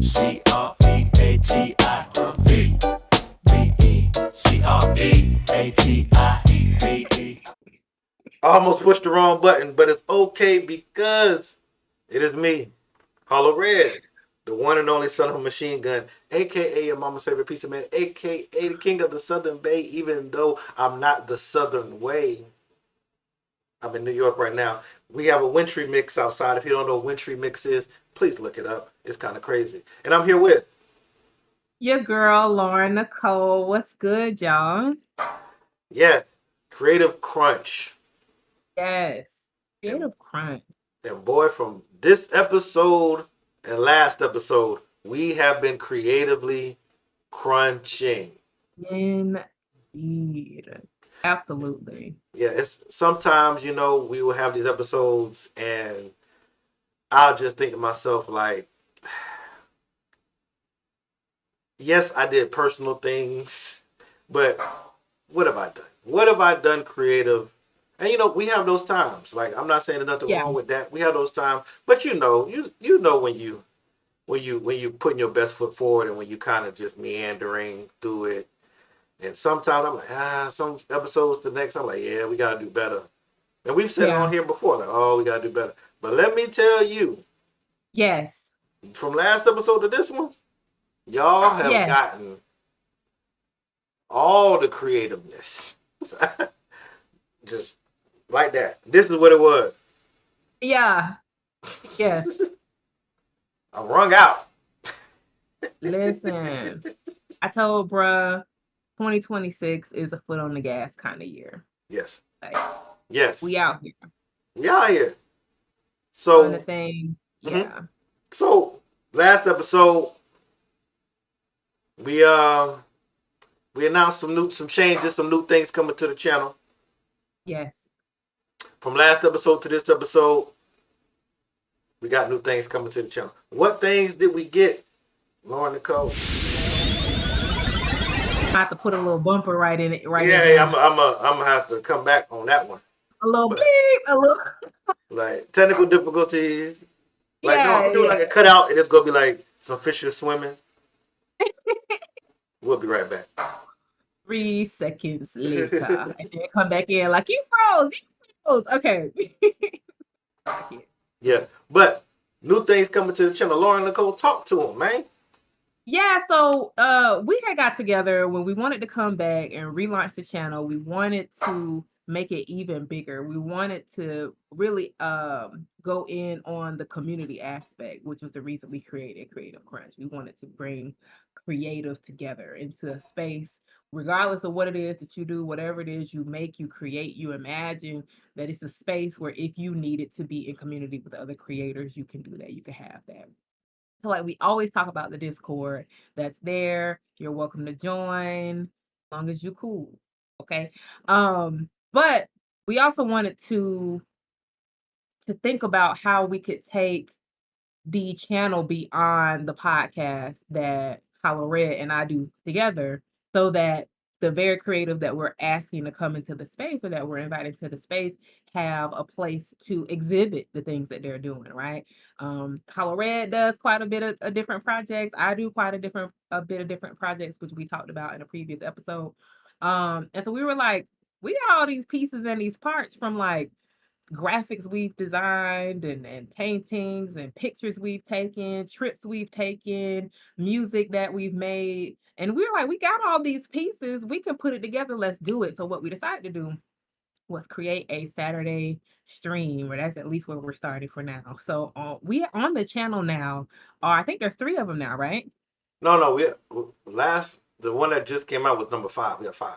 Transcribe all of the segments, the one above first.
Creativecrunchinc. I almost pushed the wrong button, but it's okay because it is me, Hollow Red, the one and only son of a machine gun, aka your mama's favorite piece of man, aka the king of the Southern Bay, even though I'm not the Southern way. I'm in New York right now. We have a wintry mix outside. If you don't know what wintry mix is, please look it up. It's kind of crazy. And I'm here with, Your girl, Lauren Nicole. What's good, y'all? yes, Creative Crunch. Yes. And, Creative Crunch. and boy, from this episode and last episode, we have been creatively crunching. Indeed. Absolutely. Yeah, it's sometimes, we will have these episodes and I'll just think to myself, like, yes, I did personal things, but what have I done? What have I done creative? And we have those times. Like, I'm not saying there's nothing Yeah. wrong with that. We have those times, but you know when you putting your best foot forward and when you kind of just meandering through it. And sometimes I'm like, some episodes to next, I'm like, yeah, we gotta do better. And we've said it Yeah. on here before, like, oh, we gotta do better. But let me tell you, Yes. from last episode to this one, y'all have Yes. gotten all the creativeness. Just like that. This is what it was. Yeah. Yes. I'm wrung out. Listen, I told bruh 2026 is a foot on the gas kind of year. Yes. Like, Yes. we out here We out here. doing the So, thing. mhm. Yeah. So last episode we we announced some changes, some new things coming to the channel. Yes. From last episode to this episode, we got new things coming to the channel. What things did we get, Lauren Nicole? I have to put a little bumper right in it, right in Yeah, there. I'm gonna have to come back on that one. A little But bleep, a little. like technical difficulties. Like no, I'm Yeah, gonna do yeah. like a cutout, and it's gonna be like some fish are swimming. We'll be right back. 3 seconds later, and then come back in like you froze, you froze. Okay. Back in. Yeah, but new things coming to the channel. Lauren Nicole, talk to him, man. Yeah, so we had got together when we wanted to come back and relaunch the channel. We wanted to make it even bigger. We wanted to really go in on the community aspect, which was the reason we created Creative Crunch. We wanted to bring creatives together into a space, regardless of what it is that you do, whatever it is you make, you create, you imagine, that it's a space where if you needed to be in community with other creators, you can do that. You can have that. So like we always talk about the Discord that's there. You're welcome to join as long as you cool. Okay. But we also wanted to think about how we could take the channel beyond the podcast that Hollow Red and I do together so that the very creative that we're asking to come into the space or that we're inviting to the space have a place to exhibit the things that they're doing, right? Hollow Red does quite a bit of different projects. I do quite a bit of different projects, which we talked about in a previous episode. And so we were like, we got all these pieces and these parts from like graphics we've designed and paintings and pictures we've taken, trips we've taken, music that we've made. And we were like, we got all these pieces. We can put it together. Let's do it. So what we decided to do was create a Saturday stream, or that's at least where we're starting for now. So we on the channel now. I think there's 3 of them now, right? No, the one that just came out was number 5. We have 5.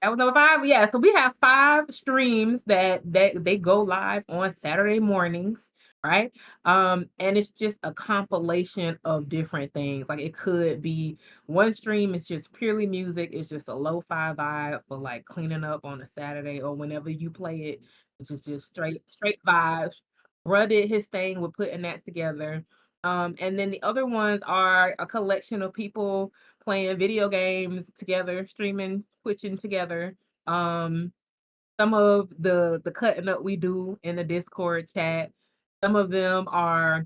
That was number 5. Yeah, so we have 5 streams that they go live on Saturday mornings, right? And it's just a compilation of different things. Like it could be one stream is just purely music. It's just a lo-fi vibe for like cleaning up on a Saturday or whenever you play it. It's just straight vibes. Bruh did his thing with putting that together. And then the other ones are a collection of people playing video games together, streaming, twitching together. Um, some of the cutting up we do in the Discord chat. Some of them are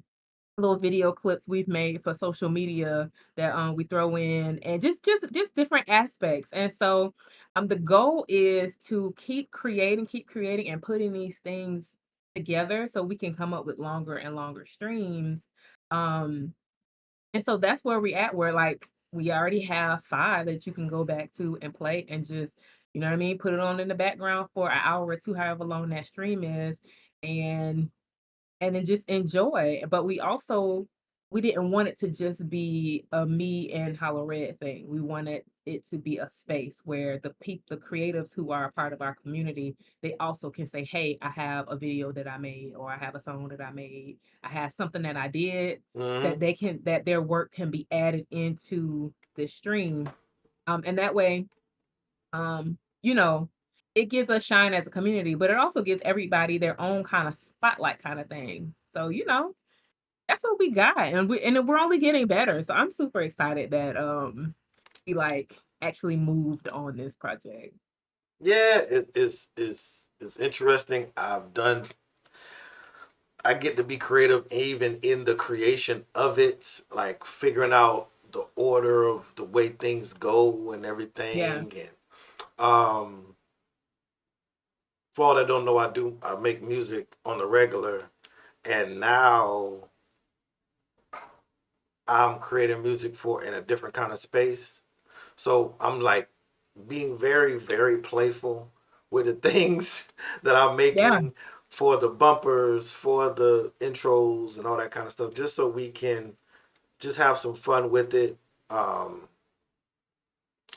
little video clips we've made for social media that we throw in, and just different aspects. And so the goal is to keep creating and putting these things together so we can come up with longer and longer streams. Um and so that's where we at, where like we already have 5 that you can go back to and play and just, you know what I mean, put it on in the background for an hour or 2, however long that stream is, and then just enjoy. But we didn't want it to just be a me and Hollow Red thing. We wanted it to be a space where the creatives who are a part of our community, they also can say, "Hey, I have a video that I made, or I have a song that I made. I have something that I did Mm-hmm. that their work can be added into the stream." And that way, you know, it gives us shine as a community, but it also gives everybody their own kind of spotlight kind of thing. So, that's what we got. And we're only getting better. So I'm super excited that we like actually moved on this project. Yeah, it's interesting. I get to be creative even in the creation of it, like figuring out the order of the way things go and Yeah. everything. And for all that don't know, I make music on the regular, and now I'm creating music for in a different kind of space. So I'm like being very, very playful with the things that I'm Yeah. making for the bumpers, for the intros, and all that kind of stuff, just so we can just have some fun with it. Um,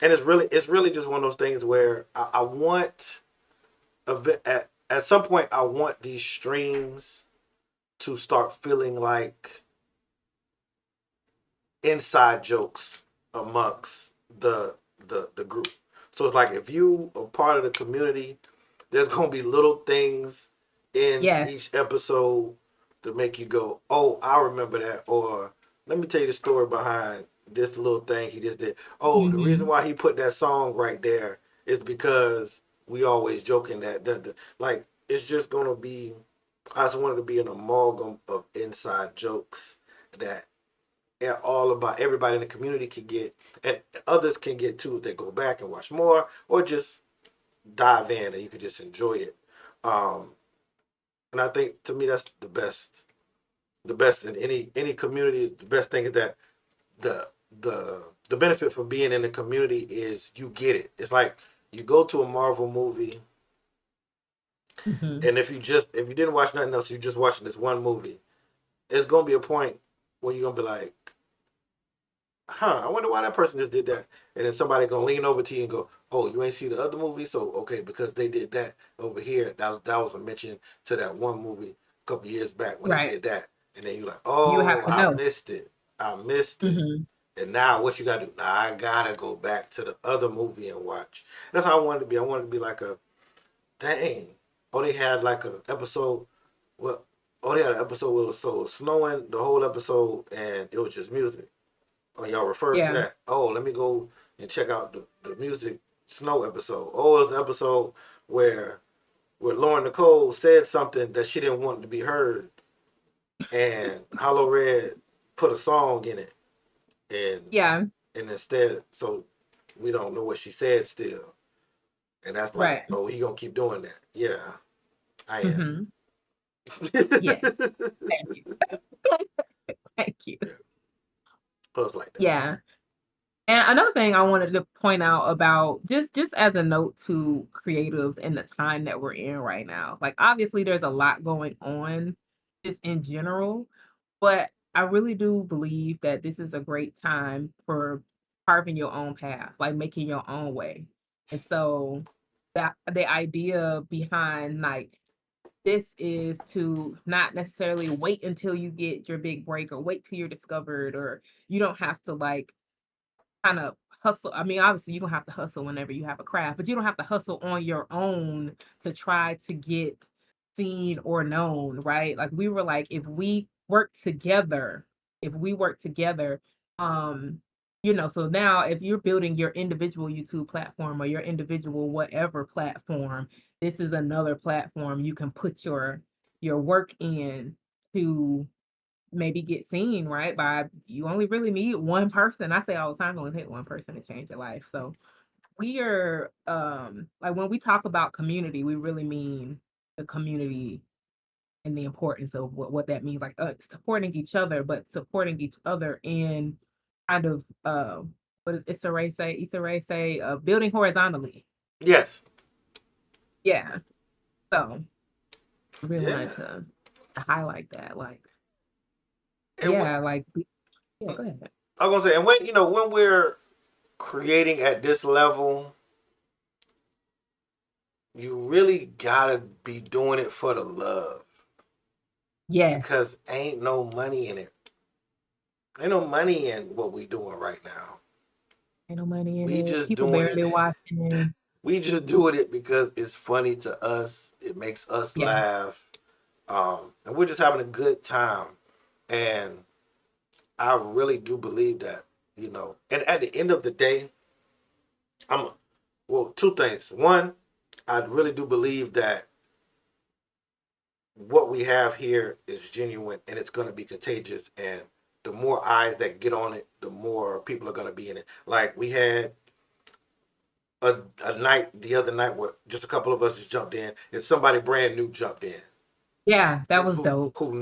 and it's really just one of those things where I want at some point I want these streams to start feeling like inside jokes amongst the group. So it's like if you are part of the community, there's gonna be little things in Yes. each episode to make you go, "Oh, I remember that," or "Let me tell you the story behind this little thing he just did." Oh, the reason Hmm. why he put that song right there is because we always joking that like it's just gonna be. I just wanted to be an amalgam of inside jokes that all about everybody in the community can get, and others can get too if they go back and watch more, or just dive in and you can just enjoy it. Um, and I think to me that's the best. The best in any community is the best thing is that the the benefit from being in the community is you get it. It's like you go to a Marvel movie, Hmm. and if you didn't watch nothing else, you just watching this one movie. It's gonna be a point where you're gonna be like, huh, I wonder why that person just did that. And then somebody gonna lean over to you and go, oh, you ain't see the other movie? So okay, because they did that over here, that was a mention to that one movie a couple years back when they Right. did that. And then you're like, You oh, have to I know. missed it. I missed it. Hmm. And now what you gotta do? Now I gotta go back to the other movie and watch. That's how I wanted to be. I wanted to be like a dang. Oh, they had like an episode. Well, oh, they had an episode where it was so snowing the whole episode, and it was just music. Oh, y'all referred to Yeah. that. Oh, let me go and check out the music snow episode. Oh, it was an episode where Lauren Nicole said something that she didn't want to be heard, and Hollow Red put a song in it, and Yeah. instead, so we don't know what she said still, and that's like, Right. oh, you gonna keep doing that? Yeah, I am. Hmm. Yes. Thank you. Thank you. Yeah, post like that. Yeah. And another thing I wanted to point out about just as a note to creatives in the time that we're in right now. Like obviously there's a lot going on just in general, but I really do believe that this is a great time for carving your own path, like making your own way. And so that the idea behind like this is to not necessarily wait until you get your big break or wait till you're discovered, or you don't have to like kind of hustle. I mean, obviously, you're gonna have to hustle whenever you have a craft, but you don't have to hustle on your own to try to get seen or known, right? Like we were like, if we work together, um, so now if you're building your individual YouTube platform or your individual whatever platform, this is another platform you can put your work in to maybe get seen, right? By you only really need one person. I say all the time, it only take one person to change your life. So we are like when we talk about community, we really mean the community and the importance of what that means, like supporting each other, but supporting each other in kind of what does Issa Rae say, building horizontally. Yes. Yeah. So I really wanted Yeah. to highlight that. Like, And yeah, like yeah, go ahead. I was gonna say, and when when we're creating at this level, you really gotta be doing it for the love Yes. because ain't no money in it. Ain't no money in what we doing right now. Ain't no money in We it. just People doing it. barely watching. We just doing it because it's funny to us. It makes us Yeah. laugh, and we're just having a good time. And I really do believe that, And at the end of the day, I'm well. Two things. One, I really do believe that what we have here is genuine and it's going to be contagious. And the more eyes that get on it, the more people are going to be in it. Like we had a night the other night where just a couple of us just jumped in, and somebody brand new jumped in Yeah, that who was who dope. who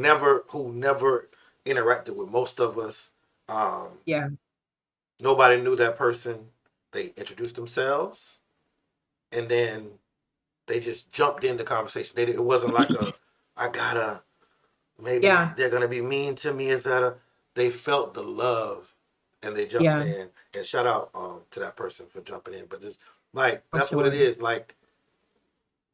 never interacted with most of us. Um, Yeah. Nobody knew that person. They introduced themselves, and then they just jumped in the conversation. It wasn't like I gotta, maybe Yeah. they're gonna be mean to me if that. They felt the love, and they jumped Yeah, in. And shout out to that person for jumping in. But just like for that's what it sure. is. Like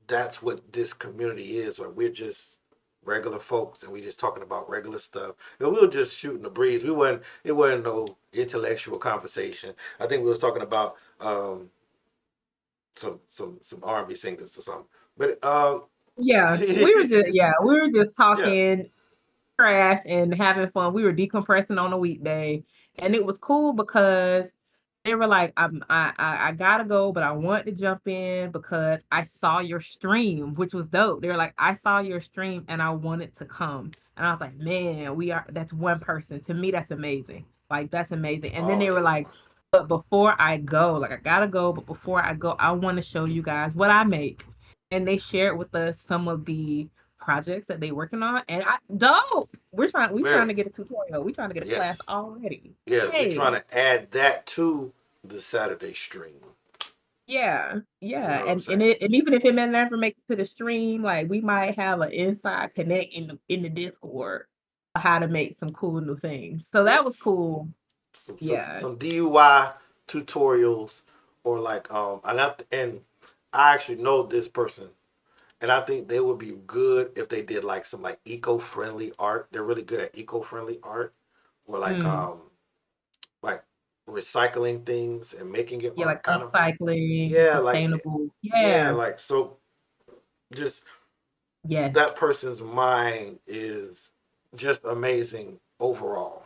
that's what this community is. Or we're just regular folks, and we just talking about regular stuff. And we were just shooting the breeze. We weren't. It wasn't no intellectual conversation. I think we was talking about some R&B singers or something. But Yeah, we were just yeah, talking trash and having fun. We were decompressing on a weekday, and it was cool because they were like, I gotta go, but I want to jump in because I saw your stream, which was dope. They were like, I saw your stream and I wanted to come. And I was like, man, that's one person. To me, that's amazing. Like, that's amazing. And then all they were day like, long. but before I go, like, I gotta go, but before I go, I want to show you guys what I make. And they shared with us some of the projects that they working on. And dope. We trying Very to get a tutorial. We trying to get a class yes, already. yes. We're trying Hey. to add that to the Saturday stream. Yeah, You yeah, know what I'm and saying? it and even if it may never make it to the stream, like we might have an inside connect in the Discord of how to make some cool new things. So that was Yes. cool. Some some Yeah, some DUI tutorials or like and I actually know this person and I think they would be good if they did like some like eco-friendly art. They're really good at eco-friendly art or mm, like recycling things and making it yeah, art like kind of. upcycling, Yeah, like sustainable. yeah, Yeah, like so just yes, that person's mind is just amazing overall.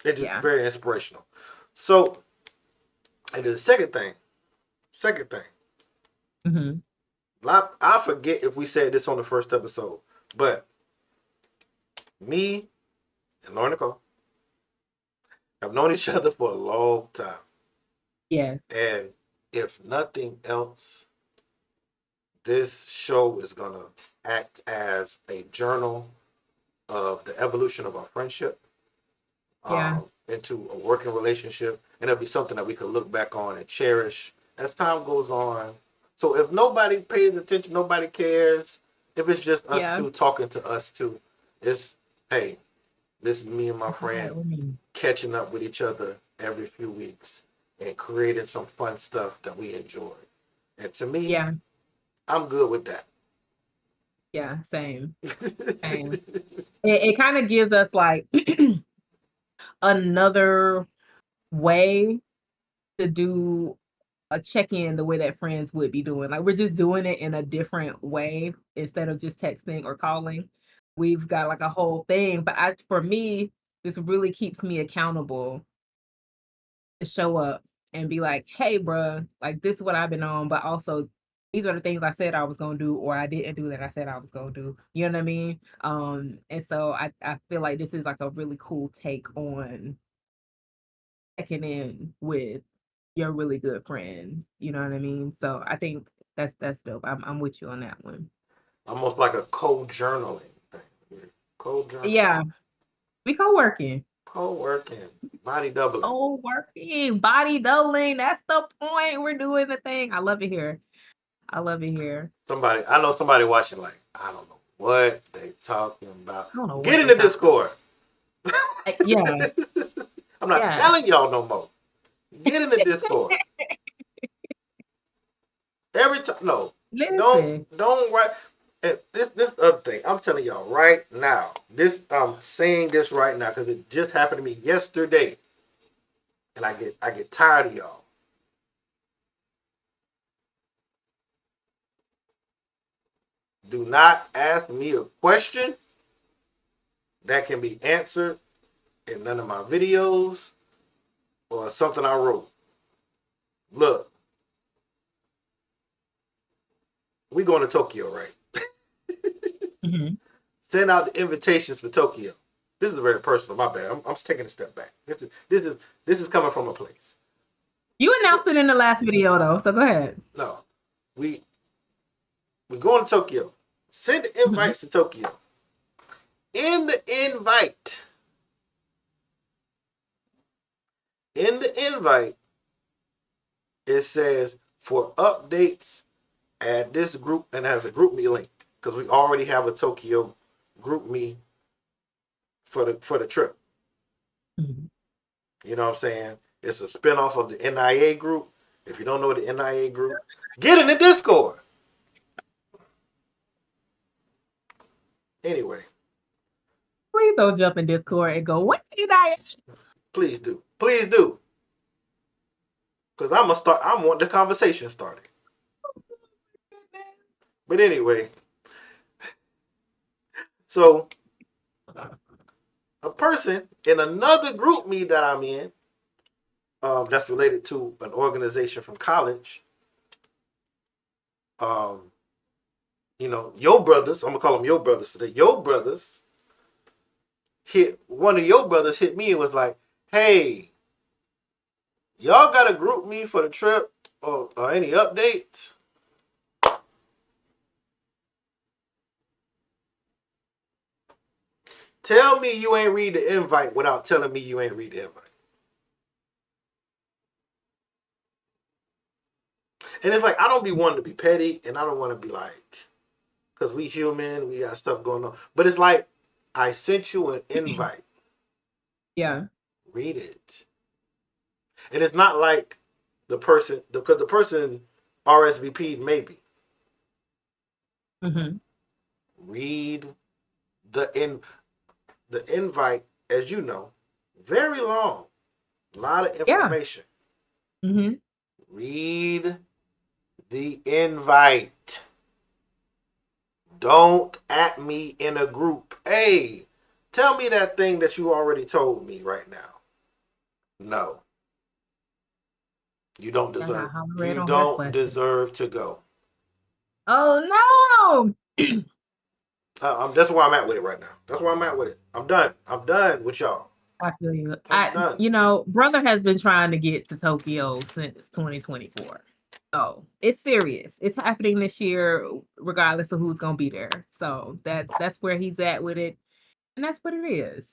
It's just yeah, very inspirational. So, and the second thing, hmm, I forget if we said this on the first episode, but me and Lauren Nicole have known each other for a long time. yes, And if nothing else, this show is going to act as a journal of the evolution of our friendship yeah, into a working relationship, and it'll be something that we can look back on and cherish as time goes on. So if nobody pays attention, nobody cares. If it's just us yeah. two talking to us two, it's hey, this is me and my That's all right friend with me. catching up with each other every few weeks and creating some fun stuff that we enjoy. And to me, Yeah, I'm good with that. yeah, same, same. It kind of gives us like another way to do a check-in the way that friends would be doing. Like we're just doing it in a different way instead of just texting or calling. We've got like a whole thing, but for me, this really keeps me accountable to show up and be like, "Hey, bruh, like this is what I've been on," but also these are the things I said I was gonna do, or I didn't do that I said I was gonna do. You know what I mean? And so I feel like this is like a really cool take on checking in with your really good friend. You know what I mean? So I think that's dope. I'm with you on that one. Almost like a co-journaling thing. Co-journaling. Yeah, we co-working. Co-working. Body doubling. Co-working, body doubling. That's the point. We're doing the thing. I love it here. I love it here. I know somebody watching like, I don't know what they talking about. I don't know Get what in they the talk. Discord. Yeah, I'm not yeah. telling y'all no more. Get in the Discord. Every time, no, Listen. don't write. And this other thing, I'm telling y'all right now. This I'm saying this right now because it just happened to me yesterday, and I get tired of y'all. Do not ask me a question that can be answered in none of my videos or something I wrote. Look, we going to Tokyo, right? Mhm. Send out the invitations for Tokyo. This is very personal. My bad. I'm taking a step back. This is coming from a place. You announced it in the last video though, so go ahead. No, we we going to Tokyo. Send the Mhm. invites to Tokyo. In the invite, in the invite, it says for updates, add this group and has a group me link because we already have a Tokyo group me for the trip. Mhm. You know what I'm saying? It's a spinoff of the NIA group. If you don't know the NIA group, get in the Discord. Anyway, Please don't jump in Discord and go, what did I? please do. Please do. Because I want the conversation started. But anyway, so a person in another group me that I'm in, that's related to an organization from college, um, your brothers, I'm gonna call them your brothers today. Your brothers hit one of your brothers hit me and was like, "Hey, y'all got a group me for the trip or any updates?" Tell me you ain't read the invite without telling me you ain't read the invite. And it's like I don't be wanting to be petty, and I don't want to be like, because we human, we got stuff going on. But it's like I sent you an invite. Yeah. Read it. And it's not like the person because the person RSVP'd maybe. Hmm. Read the invite, as you know, very long, a lot of Yeah. information. Hmm. Read the invite. Don't at me in a group. Hey, tell me that thing that you already told me right now. No, you don't I got deserve. Hollowred You on her don't question. deserve to go. Oh no. That's where I'm at with it right now. That's where I'm at with it. I'm done. I'm done with y'all. I feel you. I'm done. Brother has been trying to get to Tokyo since 2024. So it's serious. It's happening this year, regardless of who's gonna be there. So that's where he's at with it, and that's what it is.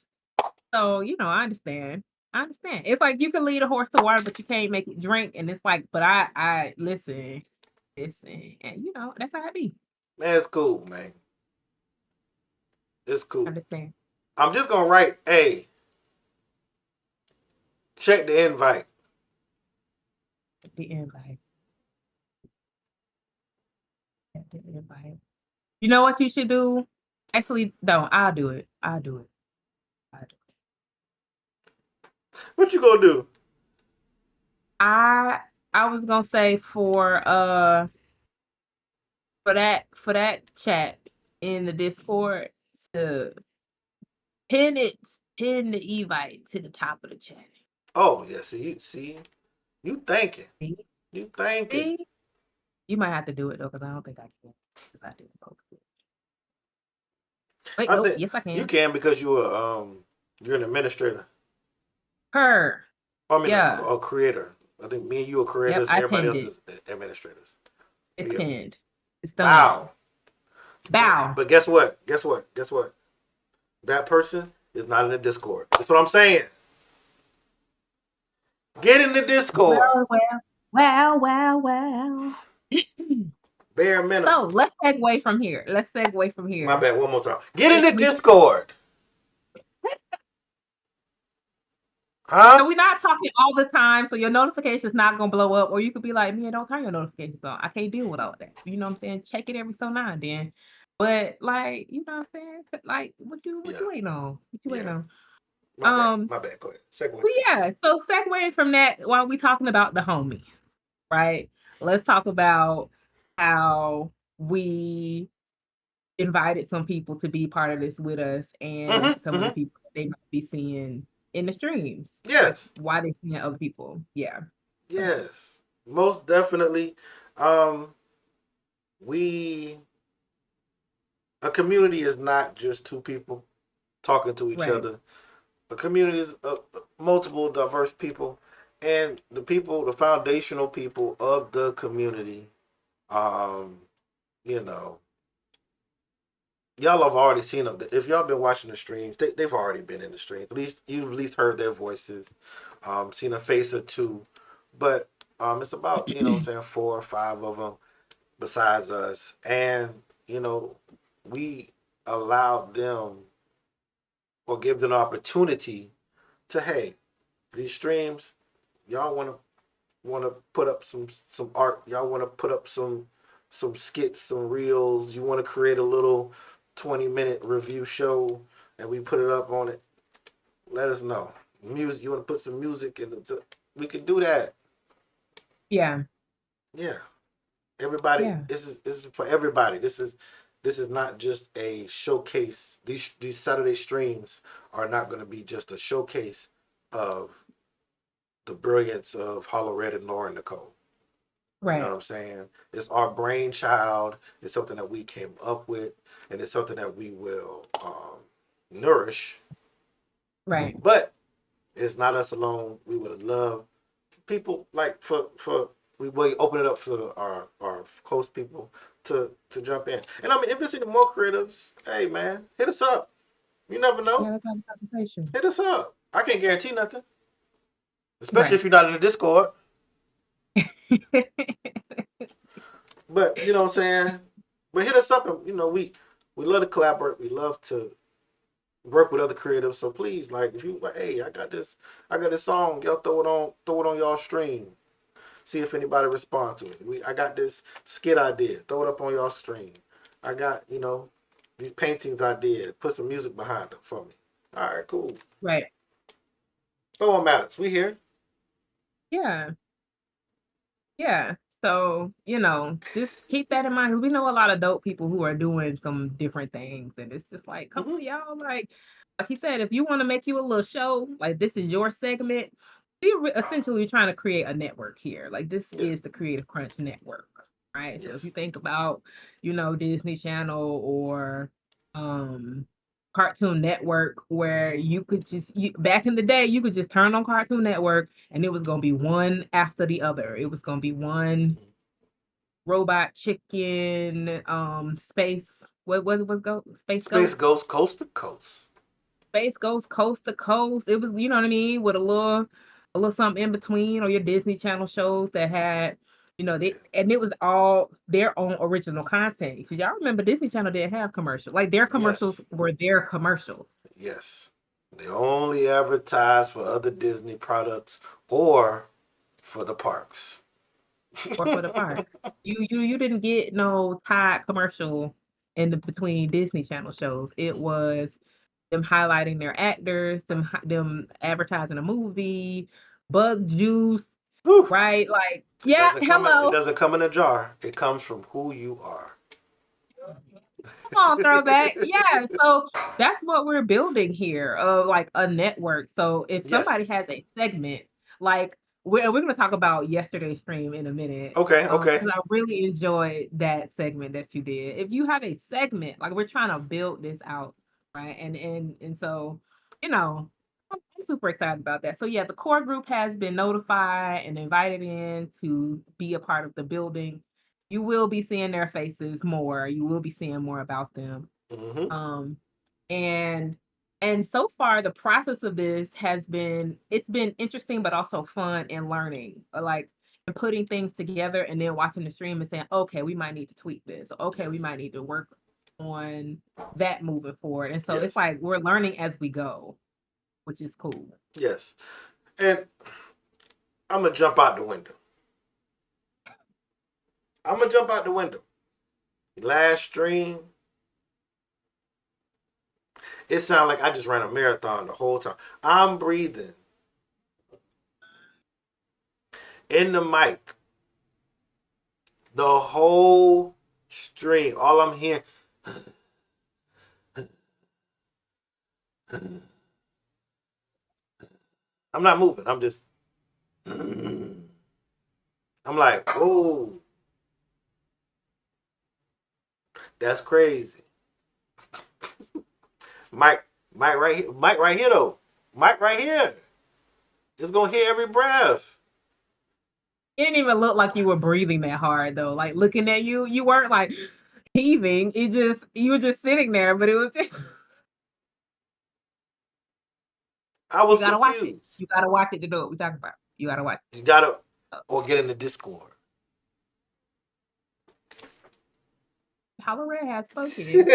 So I understand. I understand. It's like you can lead a horse to water, but you can't make it drink. And it's like, but I listen, and that's how it be. Man, it's cool, man. It's I cool. understand. I'm just gonna write, hey, check the invite. At the invite. At the invite. You know what you should do? Actually, no, I'll do it. I'll do it. I'll do it. What you gonna do? I I was gonna say for that chat in the Discord to pin the invite to the top of the chat. Oh yeah, see you thinking. See? You thinking. See? You might have to do it though, because I don't think I can. Because I didn't post it. Wait, I nope. think Yes, I you can. can because you're an administrator. Her. I mean Yeah. a creator. I think me and you are Yep. creators and I everybody pinned else it. is administrators. It's Yeah. pinned. It's done. Bow. But Bow. but guess what? Guess what? Guess what? That person is not in the Discord. That's what I'm saying. Get in the Discord. Well, well, well, well, well. Bare minimum. So let's segue from here. Let's segue from My here. bad. One more time. Get in We, the we Discord. Huh? so we're not talking all the time, so your notification's not gonna blow up, or you could be like, "Man, don't turn your notifications on. I can't deal with all that." You know what I'm saying? Check it every so now and then. But like, you know what I'm saying? Like, what Yeah. you waiting on? What you waiting Yeah. on? My bad. Um, My bad. Go ahead. Segue. but yeah, so segueing from that, while we talking about the homies, right? Let's talk about how we invited some people to be part of this with us and Mm-hmm. some of the Mm-hmm. people that they might be seeing in the streams. Like Yes. why they seeing other people. Yeah. So Yes. Most definitely. Um, we a community is not just two people talking to each right, other. A community is multiple diverse people, and the people, the foundational people of the community. Um, you know, y'all have already seen them. If y'all been watching the streams, they've already been in the streams. At least you've at least heard their voices, seen a face or two. But it's about saying 4 or 5 of them besides us, and you know we allowed them or give them an opportunity to hey these streams y'all want to put up some art, y'all want to put up some skits, some reels, you want to create a little 20-minute review show and we put it up on it, let us know. Music, you want to put some music in it, we can do that. yeah, Yeah, everybody, yeah, this is for everybody. This is not just a showcase. These Saturday streams are not going to be just a showcase of the brilliance of Hollowred and Lauren Nicole. You know right, what I'm saying? It's our brainchild. It's something that we came up with, and it's something that we will nourish. right, But it's not us alone. We would love people like for we will open it up for our close people to jump in. And I mean, if it's any more creatives, hey man, hit us up. You never yeah. know. Let's have a conversation. Hit us up. I can't guarantee nothing, especially Right. if you're not in the Discord. But you know what I'm saying. But hit us up, and we love to collaborate. We love to work with other creatives. So please, like, if you like, hey, I got this song. Y'all throw it on y'all stream. See if anybody respond to it. I got this skit I did. Throw it up on y'all stream. I got these paintings I did. Put some music behind them for me. All right, cool. Right. No one matters. We here. Yeah. Yeah. So, just keep that in mind because we know a lot of dope people who are doing some different things. And it's just like, come Hmm. on, y'all. Like he said, if you want to make you a little show, like this is your segment, we're essentially trying to create a network here. Like this Yeah. is the Creative Crunch network, right? So if Yes. you think about, Disney Channel or um Cartoon Network, where you could back in the day, you could just turn on Cartoon Network and it was gonna be one after the other. It was gonna be one robot chicken, space. What was go Space Space Ghost? goes coast to coast. Space Ghost Coast to Coast. It was, you know what I mean, with a little something in between, or your Disney Channel shows that had, Yeah. and it was all their own original content. Cause y'all remember Disney Channel didn't have commercials. Like their commercials Yes. were their commercials. Yes. They only advertise for other Disney products or for the parks. Or for the parks. You didn't get no Tide commercial in the between Disney Channel shows. It was them highlighting their actors, them advertising a movie, Bug Juice, Whew. right? Like, It yeah, doesn't come. It hello. doesn't come in a jar. It comes from who you are. Come on, throwback. Yeah, so that's what we're building here of like a network. So if somebody Yes. has a segment, like we're gonna talk about yesterday's stream in a minute. Okay, okay. Because I really enjoyed that segment that you did. If you have a segment, like we're trying to build this out, right? And so, you know, I'm super excited about that. So yeah, the core group has been notified and invited in to be a part of the building. You will be seeing their faces more. You will be seeing more about them. Mm-hmm. Um, and and so far the process of this has been it's been interesting but also fun and learning. Like and putting things together and then watching the stream and saying, okay, we might need to tweak this. Okay, we Yes. might need to work on that moving forward. And so it's Yes. like we're learning as we go, which is cool. Yes. And I'm gonna jump out the window. I'm gonna jump out the window. Last stream, it sounded like I just ran a marathon the whole time. I'm breathing in the mic the whole stream. All I'm hearing, I'm not moving. I'm just, I'm like, whoa, that's crazy. Mike, Mike right here, Mike right here though, Mike right here. It's gonna hit every breath. It didn't even look like you were breathing that hard though. Like looking at you, you weren't like heaving. It just you were just sitting there, but it was I you was gotta watch it. confused. You gotta watch it to know what we're talking about. You gotta watch You gotta, it. or get in the Discord. Hollowred has spoken.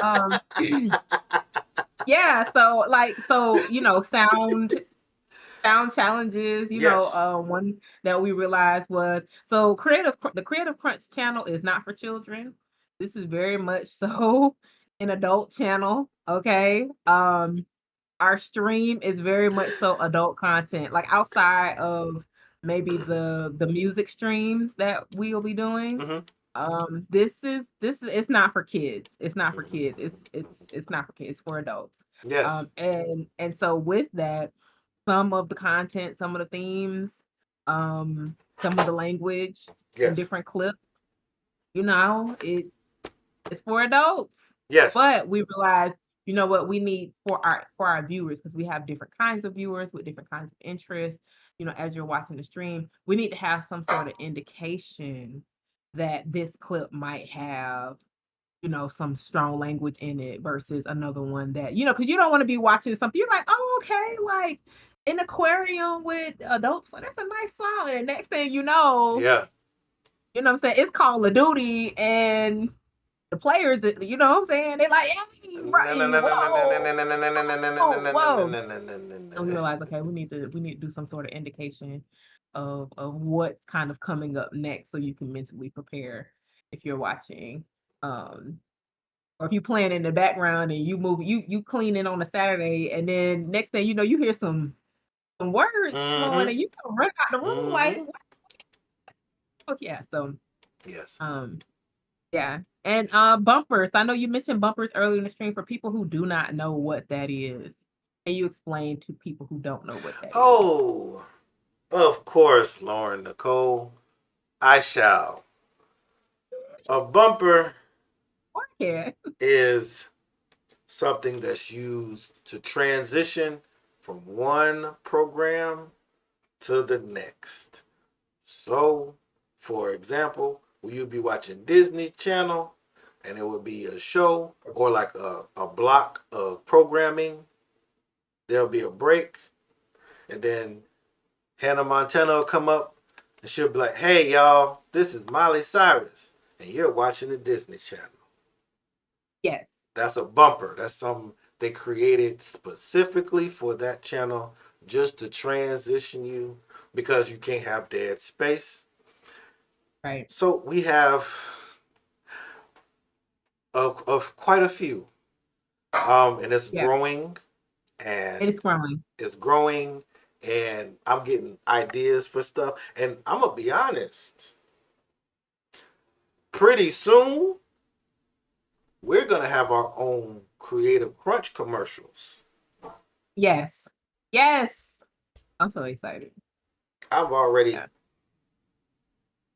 Um, yeah, so like so sound challenges, Yes. one that we realized was the Creative Crunch channel is not for children. This is very much so an adult channel, okay? Our stream is very much so adult content, like outside of maybe the music streams that we'll be doing. Mm-hmm. This is it's not for kids. It's not for kids. It's not for kids. It's for adults. Yes. And so with that, some of the content, some of the themes, some of the language in Yes. different clips, it's for adults. Yes. But we realized, you know what, we need for our viewers, because we have different kinds of viewers with different kinds of interests. As you're watching the stream, we need to have some sort of indication that this clip might have, some strong language in it versus another one that, because you don't want to be watching something. You're like, oh, okay, like an aquarium with adults. So that's a nice song. And the next thing Yeah. what I'm saying? It's Call of Duty and the players, you know what I'm saying? They're like, hey, No, no, right, no, no, no, no, no, whoa, no, no, no, no, no, no, whoa, no, whoa. no, no, no, no, And we no. realized, okay, we need to do some sort of indication of what's kind of coming up next, so you can mentally prepare if you're watching. Or if you playing in the background and you cleaning on a Saturday, and then next thing you know, you hear some words flowing, Mm-hmm. and you can run out the room like, Mm-hmm. what? Oh, yeah. So Yes. um yeah. And bumpers. I know you mentioned bumpers earlier in the stream. For people who do not know what that is, can you explain to people who don't know what that is? Oh, of course, Lauren Nicole. I shall. A bumper Or can. is something that's used to transition from one program to the next. So, for example, you'd be watching Disney Channel and it would be a show or like a block of programming. There'll be a break, and then Hannah Montana will come up and she'll be like, hey, y'all, this is Miley Cyrus, and you're watching the Disney Channel. Yes. That's a bumper. That's something they created specifically for that channel just to transition you because you can't have dead space. Right. So we have of quite a few, and it's Yeah. growing, It is and growing. it's growing, and I'm getting ideas for stuff. And I'm gonna be honest, pretty soon we're gonna have our own Creative Crunch commercials. Yes. Yes. I'm so excited. I've already Yeah.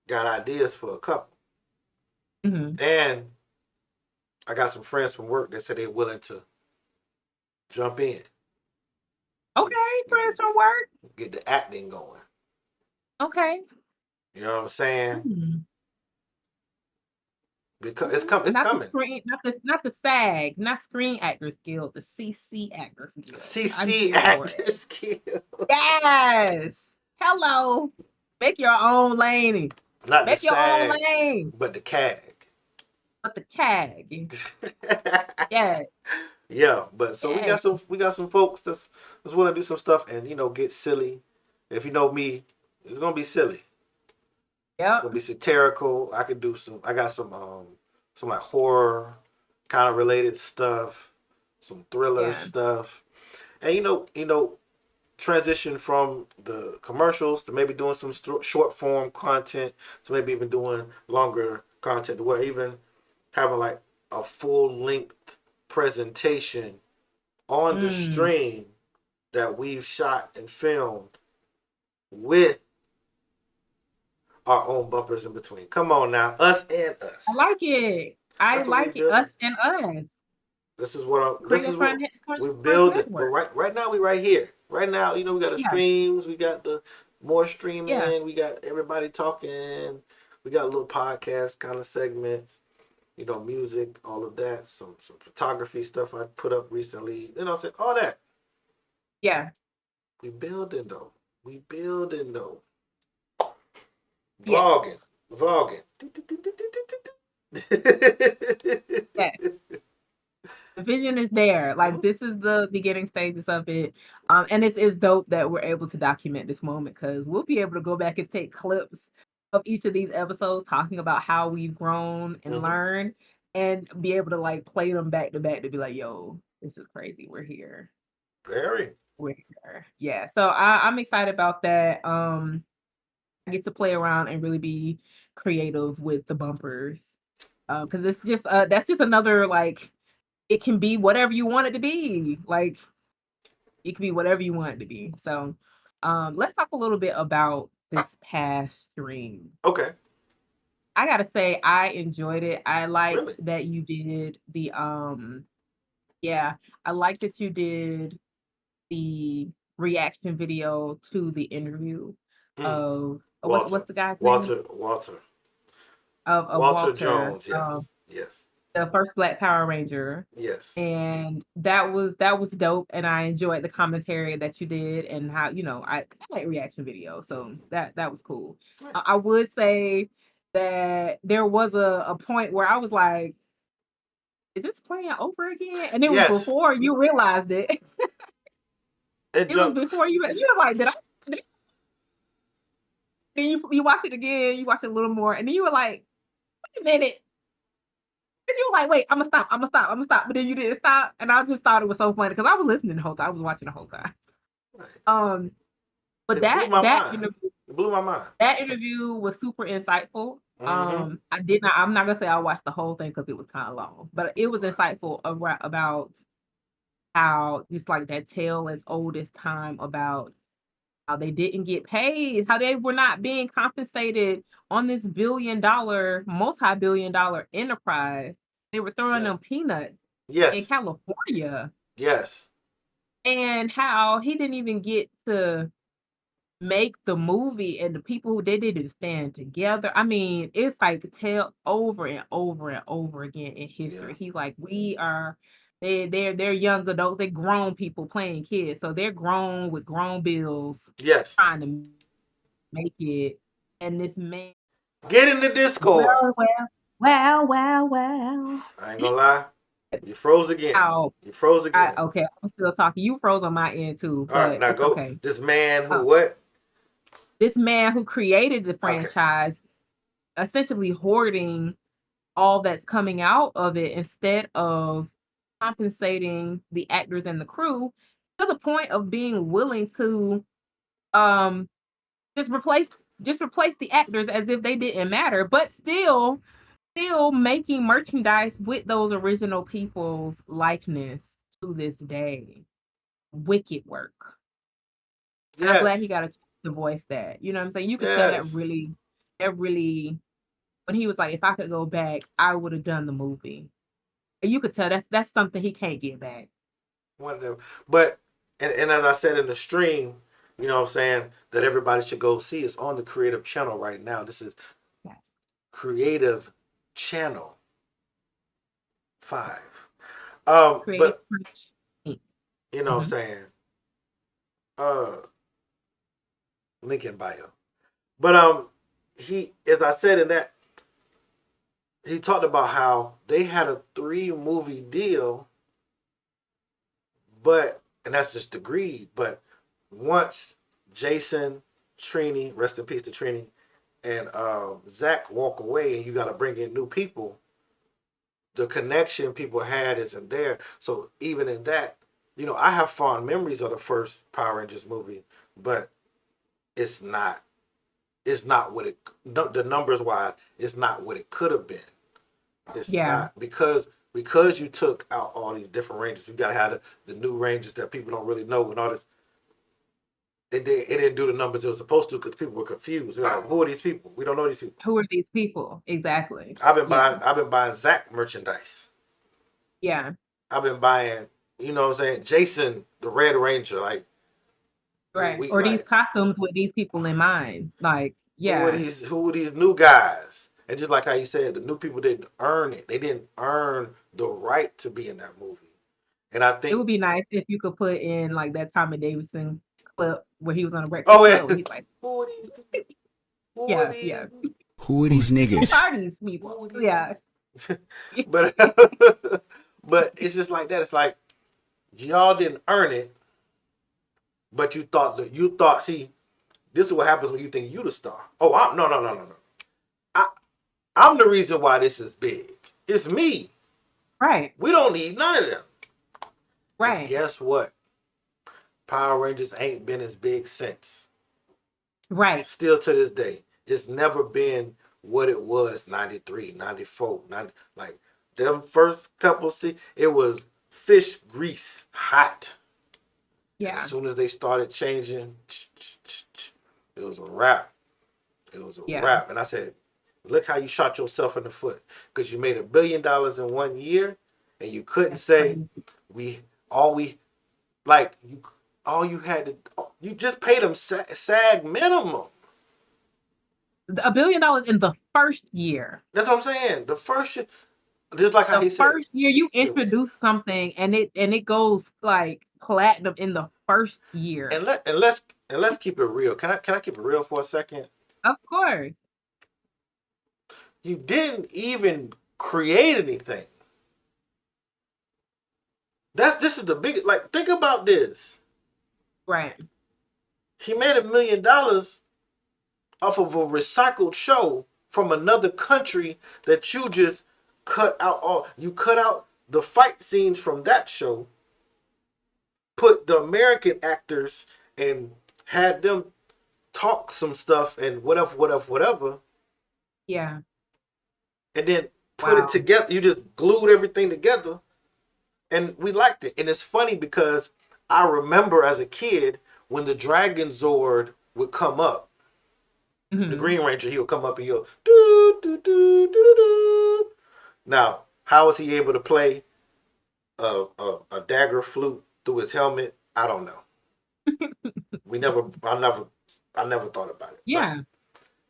got ideas for a couple, Hmm. and I got some friends from work that said they're willing to jump in, get Okay, get friends the from work. get the acting going. Okay. You know what I'm saying? Hmm. Because it's Not the coming. screen, not the SAG, not Screen Actors Guild, the CC Actors Guild. I'm CC here for it. actors kill. Yes. Hello. Make your own lane. Not the Make your own SAG, lane. but the CAG. But the CAG. Yeah. Yeah, but so Yeah. we got some folks that's willing to do some stuff and get silly. If you know me, it's gonna be silly. It's Yep. gonna be satirical. I could do some. I got some like horror kind of related stuff, some thriller Yeah. stuff, and transition from the commercials to maybe doing some short form content to maybe even doing longer content, where even having like a full length presentation on the Mm. stream that we've shot and filmed with our own bumpers in between. Come on now, us and I us. like it. I That's what we like it. building. Us and us. This is what we're Crunch building. But Network. right now we right here. Right now, we got the Yeah. streams, we got the more Yeah. streaming, we got everybody talking, we got little podcast kind of segments, music, all of that, some photography stuff I put up recently. I said all that. Yeah. We building though. We building though. Yes. Vlogging. Vlogging. Yeah. The vision is there. Like Mhm. this is the beginning stages of it. And it's dope that we're able to document this moment because we'll be able to go back and take clips of each of these episodes talking about how we've grown and Mhm. learned and be able to like play them back to back to be like, yo, this is crazy. We're here. Very. We're here. Yeah. So I'm excited about that. I get to play around and really be creative with the bumpers. Because it's just that's just another like it can be whatever you want it to be. Like it can be whatever you want it to be. So let's talk a little bit about this past stream. Okay. I gotta say I enjoyed it. I liked Really. that you did the yeah, I like that you did the reaction video to the interview Mm. of Walter. what's the guy's name? Walter. Of Walter Walter, Jones. Yes. Yes. the first Black Power Ranger. Yes. And that was dope, and I enjoyed the commentary that you did and how, I like reaction videos, so that was cool. I Nice. would say that there was a point where I was like, "Is this playing over again?" And it was Yes. before you realized it. It It was jumped. before you were like, did I?" Then you watch it again, you watch it a little more, and then you were like, "Wait a minute." And you were like, "Wait, Imma stop," but then you didn't stop, and I just thought it was so funny because I was listening the whole time, I was watching the whole time. Um, but It blew that my that mind. interview It blew my mind. that interview was super insightful. Mm-hmm. I'm not gonna say I watched the whole thing because it was kind of long, but it That's was fine. insightful about how just like that tale as old as time about how they didn't get paid, how they were not being compensated on this multi-billion dollar enterprise. They were throwing Yeah. them peanuts in Yes. California, Yes. and how he didn't even get to make the movie and the people who they didn't stand together. I mean, it's like tell over and over and over again in Yeah. history. He's like, we are they're young adults, they're grown people playing kids. So they're grown with grown bills Yes. trying to make it. And this man, Get in the Discord. well, well, well, well, well. I ain't gonna lie. You froze again. How You froze again. okay, I'm still talking. You froze on my end too, All right. but Now it's go. okay. This man who Uh, what? this man who created the Okay. franchise essentially hoarding all that's coming out of it instead of compensating the actors and the crew to the point of being willing to um just replace just replace the actors as if they didn't matter, but still making merchandise with those original people's likeness to this day. Wicked work. And I'm glad he Yes. got a chance to voice that. You know what I'm saying? You could tell Yes. that really, when he was like, if I could go back, I would have done the movie. And you could tell that's something he can't get back. One of them. But and as I said in the stream, you know what I'm saying, that everybody should go see. It's on the Creative channel right now. This is Yes. Creative Channel 5. Creative But Crunch Inc. you know what I'm Hmm. saying, uh, link in bio. But he, as I said in that, he talked about how they had a 3 movie deal, but and that's just the greed. But once Jason, Trini, rest in peace to Trini, and Zach walk away, and you got to bring in new people, the connection people had isn't there. So even in that, I have fond memories of the first Power Rangers movie, but it's not. It's not what it. The numbers wise, it's not what it could have been. It's Yeah. not because you took out all these different Rangers. You got to have the new Rangers that people don't really know and all this. It didn't do the numbers it was supposed to because people were confused. They're like, who are these people? We don't know these people. Who are these people? Exactly. I've been Yeah. buying I've been buying Zach merchandise. Yeah. I've been buying, what I'm saying, Jason the Red Ranger. Like Right. we Or these like costumes with these people in mind. Like, yeah. who are these new guys? And just like how you said, the new people didn't earn it. They didn't earn the right to be in that movie. And I It think, would be nice if you could put in like that Tommy Davidson clip where he was on a Breakfast oh yeah, Club where he's like, who are these people? Who are yeah, these? yeah. Who are these Who niggas? are these Who people? are these? Yeah. but but it's just like that. It's like y'all didn't earn it, but you thought. See, this is what happens when you think you the star. Oh, no. I I'm the reason why this is big. It's me. Right. We don't need none of them. And Right. guess what? Power Rangers ain't been as big since. Right. Still to this day, it's never been what it was 93, 94, 90. Like them first couple it was fish grease hot. And as Yeah. soon as they started changing, it was a wrap. It was a Yeah. wrap. And I said, look how you shot yourself in the foot. Because you made $1 billion in 1 year and you couldn't That's say crazy. we all we like you all you had to you just paid them SAG minimum. $1 billion in the first year. That's what I'm saying. The first year, just like how The he said, first year you yeah, introduce something and it goes like platinum in the first year. and let's keep it real. Can I keep it real for a second? Of course. You didn't even create anything. This is the biggest. Like, think about this. Right. He made $1 million off of a recycled show from another country that you just cut out. All you cut out the fight scenes from that show, put the American actors and had them talk some stuff and whatever, Yeah. and then put it Wow. together. You just glued everything together, and we liked it. And it's funny because I remember as a kid when the Dragon Zord would come up, the Hmm. Green Ranger, he would come up and he'll do do do do do do. Now, how was he able to play a dagger flute through his helmet? I don't know. We never, I never thought about it. But Yeah.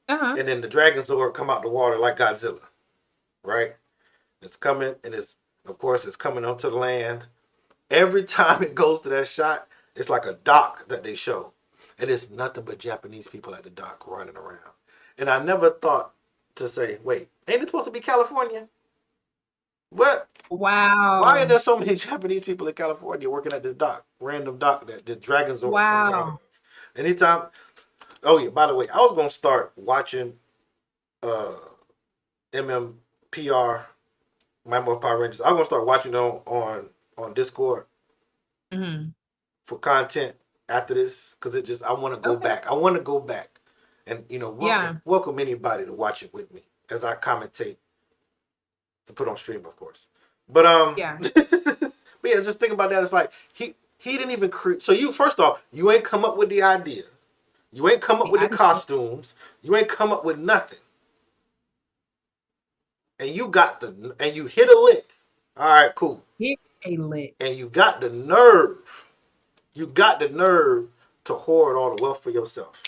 Uh-huh. and then the Dragon Zord come out the water like Godzilla, right? It's coming, and of course it's coming onto the land. Every time it goes to that shot, it's like a dock that they show, and it's nothing but Japanese people at the dock running around. And I never thought to say, wait, ain't it supposed to be California? What? Why are Wow. there so many Japanese people in California working at this dock, random dock that the Dragon Zord comes out of? Wow. Anytime. Oh yeah. By the way, I was gonna start watching uh MMPR, My More Power Rangers. I'm gonna start watching it on Discord Hmm. for content after this because it just I want to go Okay. back. I want to go back and welcome Yeah. welcome anybody to watch it with me as I commentate to put on stream, of course. But Yeah. but yeah, just think about that. It's like he didn't even create. So you first off, you ain't come up with the idea. You ain't come up with the I didn't costumes. You ain't come up with nothing. And you hit a lick. All right, cool. hit a lick. And you got the nerve. You got the nerve to hoard all the wealth for yourself.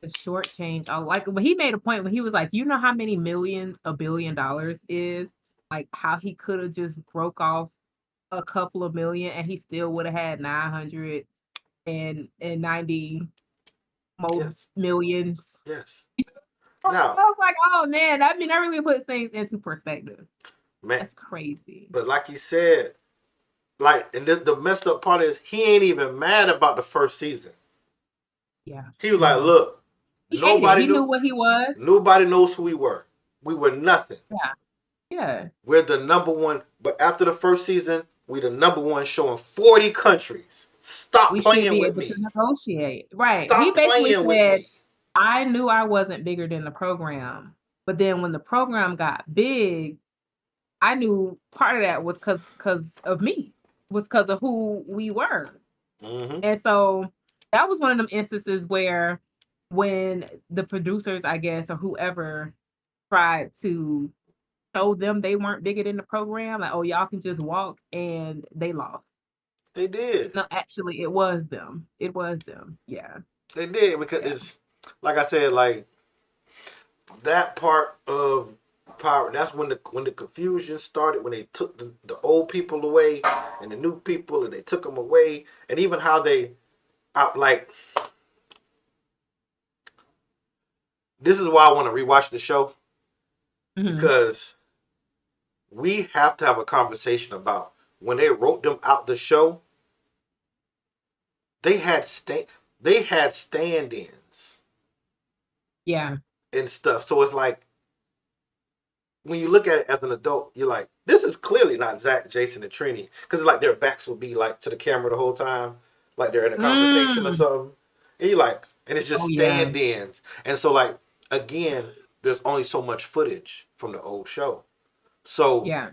The short change. I like when he made a point when he was like, you know how many millions $1 billion is? Like how he could have just broke off a couple of million and he still would have had 990 more Yes. millions. Yes. I Now, was like, oh man, I mean, that really puts things into perspective. man, That's crazy. but like you said, like, and the messed up part is he ain't even mad about the first season. Yeah. He was like, No. look, He ate it. nobody He knew knew, what he was. nobody knows who we were. We were nothing. Yeah. Yeah. We're the number one. But after the first season, we the number one show in 40 countries. Stop We should playing be with able to me. negotiate. Right. He Stop basically playing with said, me. I knew I wasn't bigger than the program. But then when the program got big, I knew part of that was because of me, was because of who we were. Mm-hmm. And so that was one of them instances where when the producers, I guess, or whoever tried to show them they weren't bigger than the program, like, oh, y'all can just walk, and they lost. They did. No, actually, it was them. It was them. Yeah. They did because Yeah. it's like I said, like that part of power. That's when the confusion started. When they took the old people away and the new people, and they took them away, and even how they out like. This is why I want to rewatch the show Hmm. because we have to have a conversation about when they wrote them out the show. They had they had stand-ins Yeah. and stuff. So it's like when you look at it as an adult, you're like, this is clearly not Zach, Jason, and Trini, because like their backs will be like to the camera the whole time, like they're in a conversation or Mm. something, and you're like, and it's just Oh, yeah. stand-ins, and so like again, there's only so much footage from the old show, so Yeah.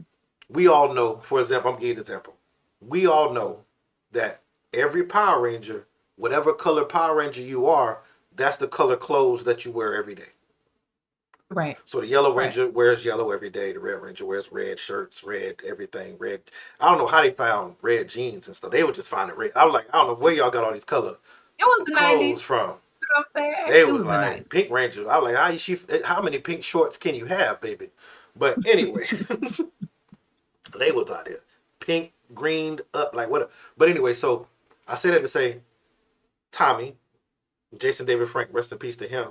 we all know. For example, I'm giving you an example. We all know that every Power Ranger, whatever color Power Ranger you are, that's the color clothes that you wear every day. Right. So the Yellow Right. Ranger wears yellow every day. The Red Ranger wears red shirts, red everything, red. I don't know how they found red jeans and stuff. They would just find it red. I was like, I don't know where y'all got all these color It was the 90s. clothes from. You know what I'm saying? They It was was the like 90s. Pink Ranger. I was like, how many pink shorts can you have, baby? But anyway, they was out there, pink, greened up, like what? But anyway, so I said that to say, Tommy, Jason David Frank, rest in peace to him.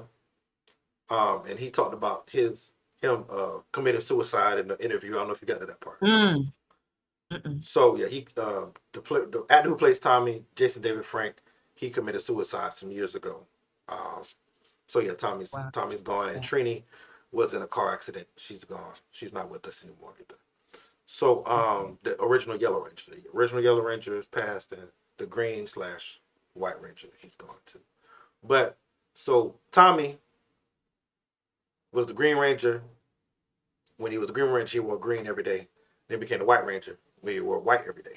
And he talked about him committing suicide in the interview. I don't know if you got to that part. Mm. Mm-mm. So yeah, the actor who plays Tommy, Jason David Frank, he committed suicide some years ago. Um, so yeah, Wow. Tommy's gone, and Trini was in a car accident. She's gone. She's not with us anymore either. So That's sad. the original Yellow Ranger is passed, and the green slash White Ranger, he's gone too. But so Tommy was the Green Ranger. When he was the Green Ranger, he wore green every day. Then became the White Ranger when he wore white every day.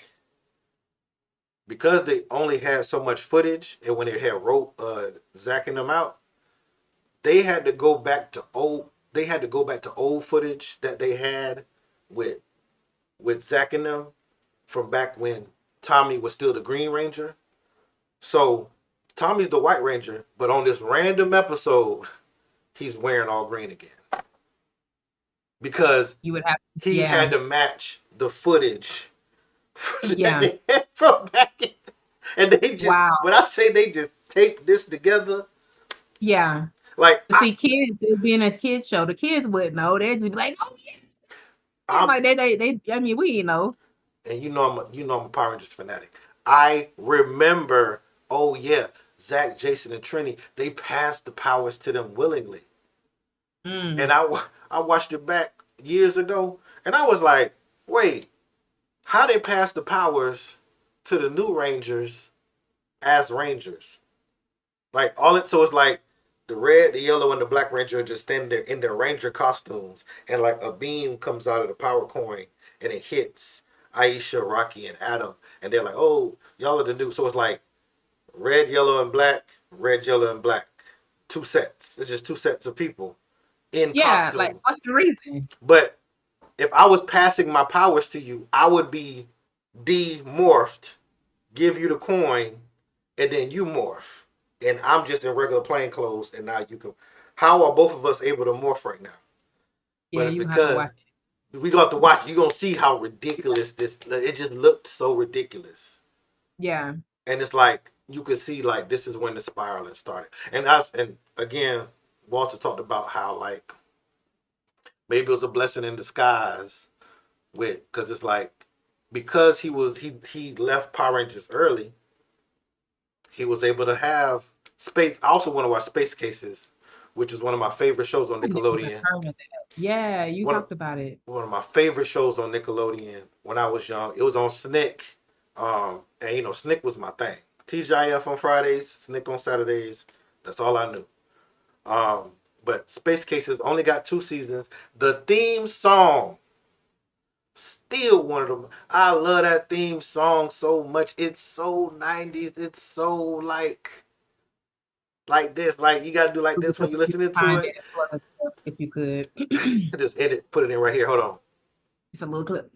Because they only had so much footage, and when they had zacking them out, they had to go back to old. They had to go back to old footage that they had with zacking them from back when Tommy was still the Green Ranger. So Tommy's the White Ranger, but on this random episode, he's wearing all green again because You would have, he yeah. had to match the footage that Yeah. they had from back in. And they just, Wow. when I say they just taped this together, Yeah. like But see, kids, it being a kids show, the kids wouldn't know. They'd just be like, "Oh yeah," it's I'm, like they. I mean, we didn't know. and I'm a Power Rangers fanatic. I remember, oh yeah, Zach, Jason, and Trini, they passed the powers to them willingly, and Mm. I watched it back years ago, and I was like, wait, how they passed the powers to the new Rangers as Rangers? Like so it's like the red, the yellow, and the black ranger are just standing there in their ranger costumes, and like a beam comes out of the power coin and it hits Aisha, Rocky, and Adam, and they're like, "Oh, y'all are the new." So it's like red, yellow, and black, red, yellow, and black. two sets. It's just two sets of people in Yeah, like costume. what's the reason? But if I was passing my powers to you, I would be demorphed, give you the coin, and then you morph. And I'm just in regular plain clothes, and now you can. How are both of us able to morph right now? But Yeah, it's you gonna have to because watch it. we got to watch. You're gonna see how ridiculous this. It just looked so ridiculous, Yeah. and it's like you could see like this is when the spiraling started. And again, Walter talked about how like maybe it was a blessing in disguise with because it's like because he left Power Rangers early, he was able to have space. I also want to watch Space Cases, which is one of my favorite shows on I never even Nickelodeon. heard of that. Yeah, you One of talked about it. one of my favorite shows on Nickelodeon when I was young. It was on Snick, and Snick was my thing. TGIF on Fridays, Snick on Saturdays. That's all I knew. Um, but Space Cases only got 2 seasons. The theme song, still one of them. I love that theme song so much. It's so 90s. It's so like this. Like you gotta do like Look this it when up you're if you listening can to find it. it and plug it up if you could. Just edit, put it in right here. Hold on. It's a little clip.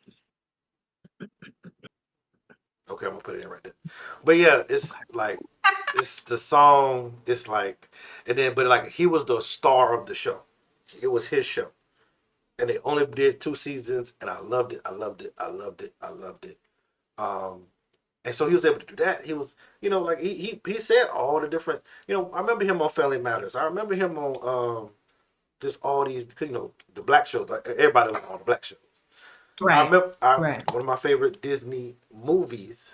Okay, I'm gonna put it in right there. But yeah, it's Okay. like it's the song. It's like, and then but like he was the star of the show. It was his show, and they only did 2 seasons, and I loved it. I loved it. I loved it. I loved it. Um, and so he was able to do that. He was, like he said all the different. I remember him on Family Matters. I remember him on just all these, the black shows. Like everybody was on the black shows. I Right. remember Right. one of my favorite Disney movies,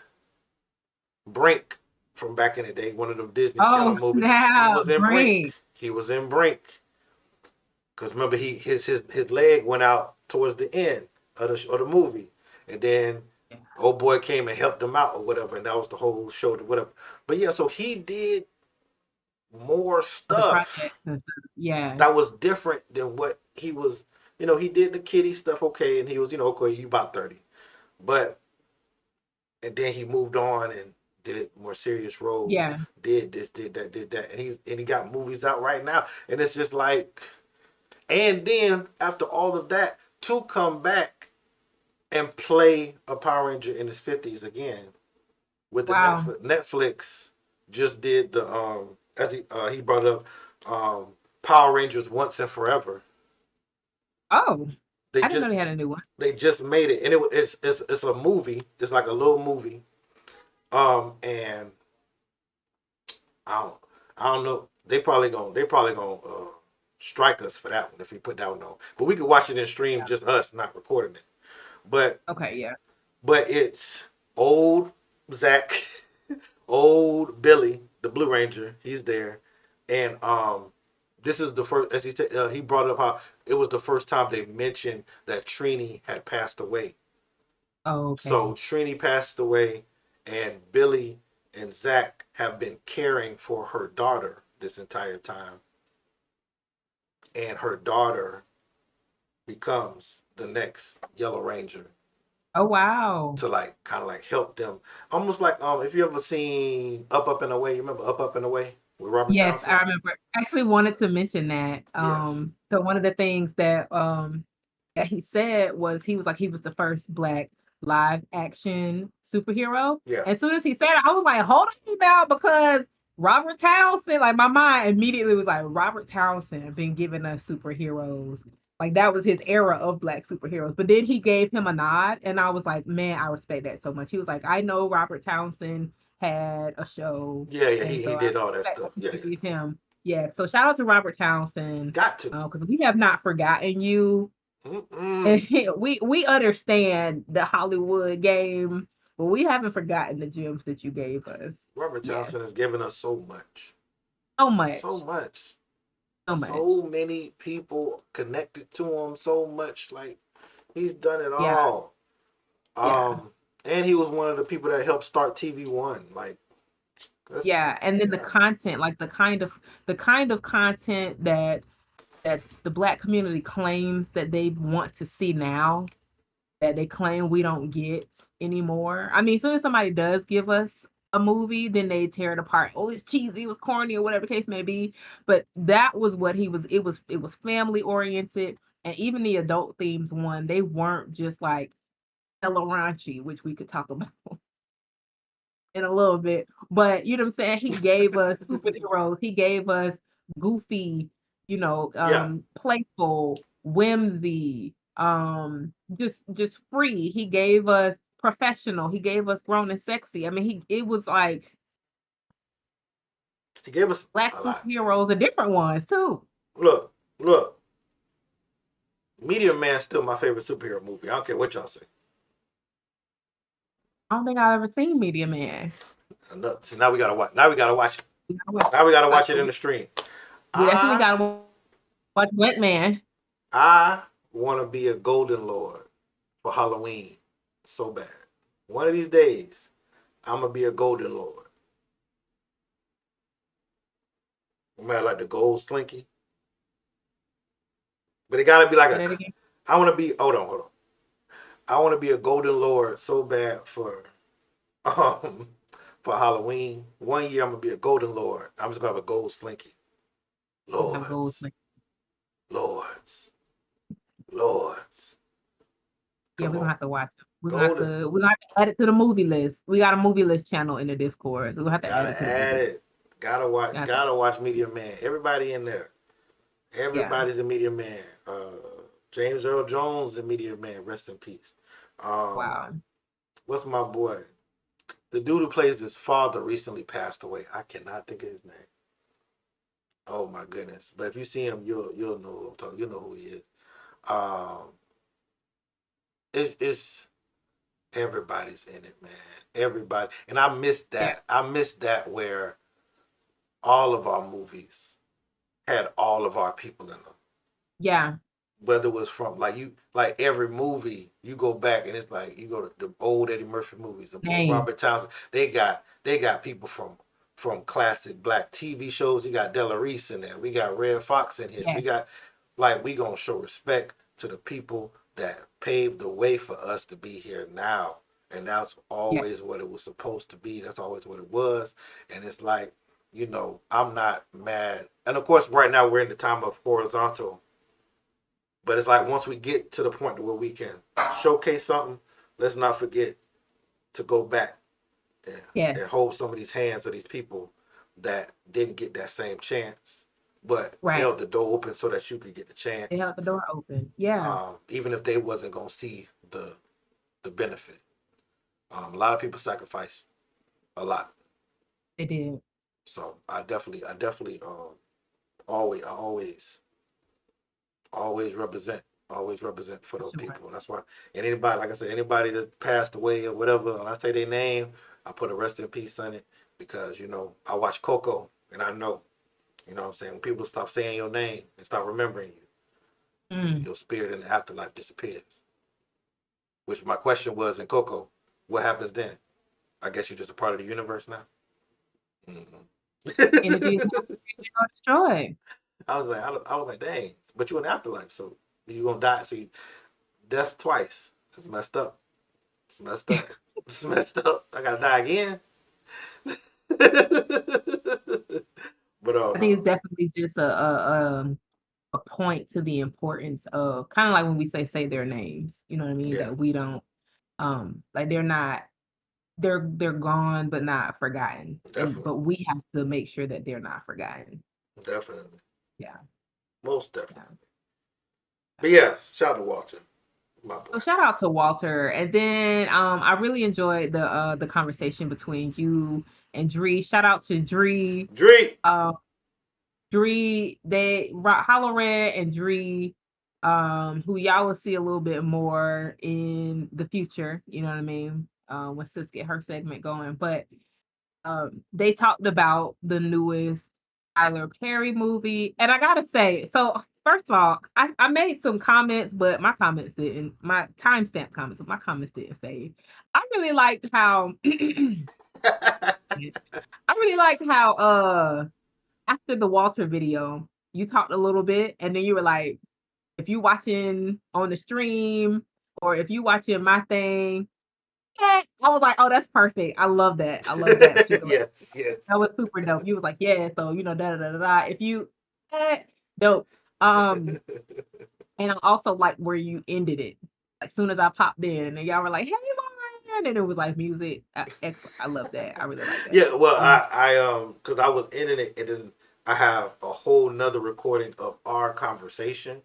Brink, from back in the day, one of them Disney Channel Oh, movies. He snap. was in Brink. Great. He was in Brink because remember his leg went out towards the end of the movie, and then Yeah. old boy came and helped him out or whatever, and that was the whole show, whatever. But yeah, so he did more Other stuff projects and stuff. Yeah. that was different than what he was. He did the kiddie stuff okay, and he was, okay, you about 30, but and then he moved on and did more serious roles, Yeah. did this, did that, and he got movies out right now, and it's just like, and then after all of that, to come back and play a Power Ranger in his 50s again with the Wow. Netflix just did the as he brought up Power Rangers Once and Forever. Oh, They I didn't know just they had a new one. they just made it, and it's a movie. It's like a little movie. And I don't I don't know. They probably gonna strike us for that one if we put that one on. But we could watch it in stream, Yeah. just us not recording it. But Okay. Yeah. it's old Zach, old Billy, the Blue Ranger. He's there, and this is the first. As he brought up how it was the first time they mentioned that Trini had passed away. Oh, So okay. Trini passed away, and Billy and Zach have been caring for her daughter this entire time, and her daughter becomes the next Yellow Ranger Oh, wow. to like kind of like help them, almost like if you ever seen Up and Away, you remember Up and Away with Robert Yes, I Townsend? remember. I actually wanted to mention that. Yes. So one of the things that he said was he was like he was the first black live action superhero. Yeah. As soon as he said it, I was like, hold on now, because Robert Townsend, like my mind immediately was like Robert Townsend been giving us superheroes. Like that was his era of black superheroes. But then he gave him a nod, and I was like, man, I respect that so much. He was like, I know Robert Townsend had a show, Yeah, yeah. and He so I did all that respect stuff. that he Yeah, yeah. gave him. Yeah, so shout out to Robert Townsend, Got to. because we have not forgotten you. Mm-mm. And we understand the Hollywood game, but we haven't forgotten the gems that you gave us. Robert Yes, Townsend has given us so much. so So much, much. so much. So many people connected to him. So much. Like he's done it Yeah, all. yeah, Um, and he was one of the people that helped start TV One. Like that's yeah. And then the yeah, content, like the kind of content that the Black community claims that they want to see now, that they claim we don't get anymore. I mean, as soon as somebody does give us a movie, then they tear it apart. Oh, it's cheesy, it was corny, or whatever the case may be. But that was what he was. It was family oriented, and even the adult themes one, they weren't just like hella raunchy, which we could talk about in a little bit. But you know what I'm saying? He gave us superheroes. He gave us goofy, Yeah. playful, whimsy, just free. He gave us professional. He gave us grown and sexy. I mean, it was like He gave us black a lot. superheroes and different ones too. Look, look. Meteor Man's still my favorite superhero movie. I don't care what y'all say. I don't think I've ever seen Media Man. See, now we gotta watch. Now we gotta watch it. We gotta watch Now we gotta watch it in we the stream. we definitely I gotta watch Wet Man. I want to be a Golden Lord for Halloween so bad. One of these days, I'm gonna be a Golden Lord. I might like the gold slinky, but it gotta be like Say a. that again. I want to be. Hold on. I want to be a Golden Lord so bad um for Halloween. One year I'm gonna be a Golden Lord. I'm just gonna have a gold slinky. We have goals. Lords, lords, lords. Yeah, Come we're gonna on, have to watch it. Golden. We're gonna have to add it to the movie list. We got a movie list channel in the Discord. So we're gonna have to add it Gotta to the add movie. it. Gotta watch. Got to, Gotta watch Media Man. Everybody in there. yeah. Everybody's a Media Man. James Earl Jones, a Media Man. Rest in peace. Um, Wow. what's my boy? The dude who plays his father recently passed away. I cannot think of his name. Oh my goodness! But if you see him, you'll know who I'm talking. You'll know who he is. Um, it's everybody's in it, man. Everybody, and I missed Yeah. that. I missed that where all of our movies had all of our people in them. Yeah. Whether it was from like every movie you go back and it's like you go to the old Eddie Murphy movies, the old Name. Robert Townsend. They got people from classic black TV shows. You got Della Reese in there. We got Red Fox in here. We Yes. got we gonna show respect to the people that paved the way for us to be here now. And that's Yeah. always what it was supposed to be. That's always what it was. And it's like, I'm not mad. And of course, right now we're in the time of horizontal, but it's like once we get to the point where we can showcase something, let's not forget to go back and, Yes. and hold some of these hands of these people that didn't get that same chance, but Right. held the door open so that you could get the They chance, held the door open. Yeah. even if they wasn't gonna see the benefit. A lot of people sacrificed a lot, They did. so I definitely always always represent for For those sure. people. That's why, and anybody, like I said, anybody that passed away or whatever, when I say their name, I put a rest in peace on it, because I watch Coco and I know, what I'm saying, when people stop saying your name and stop remembering you, Mm. your spirit in the afterlife disappears. Which my question was in Coco, what happens then? I guess you're just a part of the universe now. Energy is not created or destroyed. I was like, dang, but you're in the afterlife, so you're gonna die. So death twice. That's messed up. It's messed up. It's messed up. I gotta die again. But oh I think it's no. definitely just a point to the importance of kind of like when we say their names. You know what I mean? Yeah, That we don't like they're not they're gone but not forgotten. And definitely. but we have to make sure that they're not forgotten. Definitely. Yeah. Most Yeah. definitely. But yeah, shout out to Walter, my boy. So shout out to Walter. And then I really enjoyed the conversation between you and Dree. Shout out to Dree. Drake. Um Dree, Hollowred and Dree, who y'all will see a little bit more in the future, you know what I mean? When Sis get her segment going. But they talked about the newest Tyler Perry movie. And I gotta say, so first of all, I made some comments, but my timestamp comments, but my comments didn't say. I really liked how I really liked how after the Walter video, you talked a little bit, and then you were like, if you watching on the stream or if you watching my thing, I was like, "Oh, that's perfect. I love that. I love that." She was like, Yes, yes. "That was super dope." You was like, "Yeah, so, da, da, da, da, da. If you eh, dope." Um, and I also like where you ended it. As soon as I popped in and y'all were like, "Hey, Lauren," and it was like music. Excellent. I love that. I really like that. Yeah, well, Um, because I was in it, and then I have a whole nother recording of our conversation.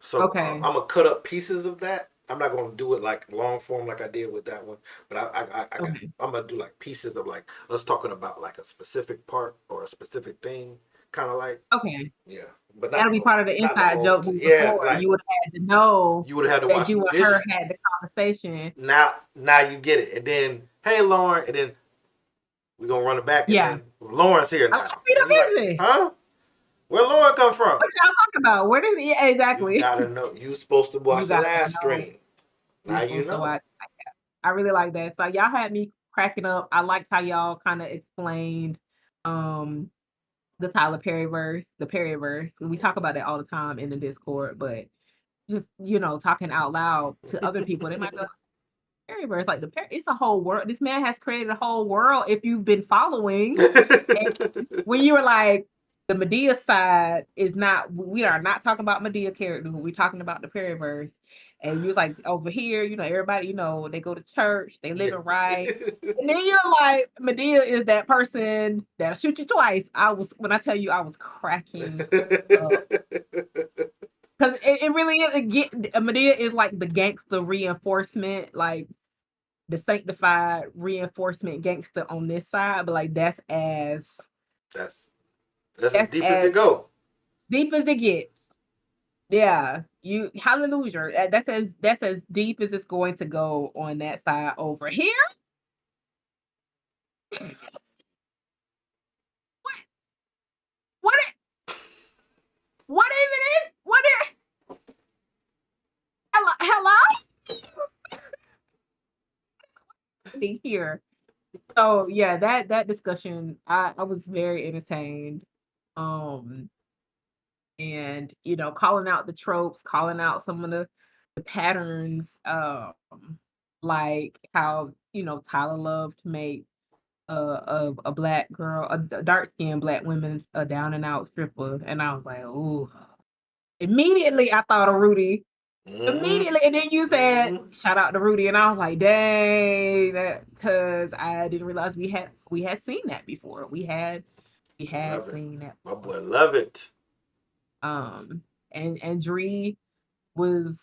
So okay, I'm gonna cut up pieces of that. I'm not gonna do it like long form like I did with that one, but I got okay, I'm gonna do like pieces of like us talking about like a specific part or a specific thing, kind of like okay. yeah, but That'll be part of the not the inside whole joke thing. moving Yeah, forward. like You would have had to know you would have had to that watch you and her this. had the conversation. Now you get it, and then hey Lauren, and then we're gonna run it back, and Yeah. then Lauren's here I now, see and you like, the vision. huh? Where Lauren come from? What y'all talking about? Where did yeah, You exactly. gotta know. You supposed to You watch the gotta last know stream. you're Now you supposed to know. watch. I really like that. So y'all had me cracking up. I liked how y'all kind of explained um the Tyler Perry verse, the Perry verse. We talk about it all the time in the Discord, but just talking out loud to other people, they might go Perry verse, like it's a whole world. This man has created a whole world if you've been following. When you were like, the Medea side is not, we are not talking about Medea characters. We're talking about the Periverse. And you was like, over here, everybody, they go to church, they Yeah. living right. And then you're like, Medea is that person that'll shoot you twice. When I tell you, I was cracking up. Because it really is, Medea is like the gangster reinforcement, like the sanctified reinforcement gangster on this side, but like that's that's as that's deep as as it go. deep as it gets. Yeah, you hallelujah. That's as deep as it's going to go on that side over here. What it what even is what it hello? Be here. So yeah, that discussion, I was very entertained. Um and calling out the tropes, calling out some of the patterns, like how, Tyler loved to make of a black girl, a dark skinned black woman, a down and out stripper, and I was like, "Ooh!" Immediately, I thought of Rudy. Mm-hmm. Immediately, and then you said, Mm-hmm. "Shout out to Rudy," and I was like, "Dang!" Because I didn't realize we had seen that before. We had Love it. seen that My before. boy, love it. Um, and Dree was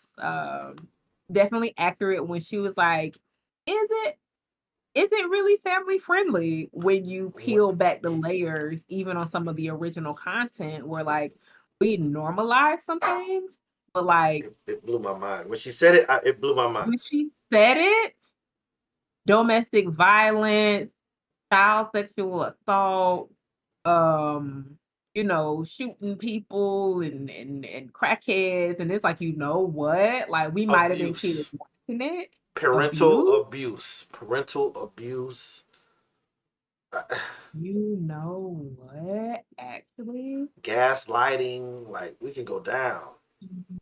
definitely accurate when she was like, "Is it?" Is it really family friendly when you What? peel back the layers, even on some of the original content where like we normalize some things, but like It blew my mind when she said it. It blew my mind. when she said it, domestic violence, child sexual assault, shooting people and crackheads, and it's like, what? Like we might have been kids Abuse, watching it. parental Abuse. abuse, parental abuse. You know what? Actually, Gaslighting. Like we can go down.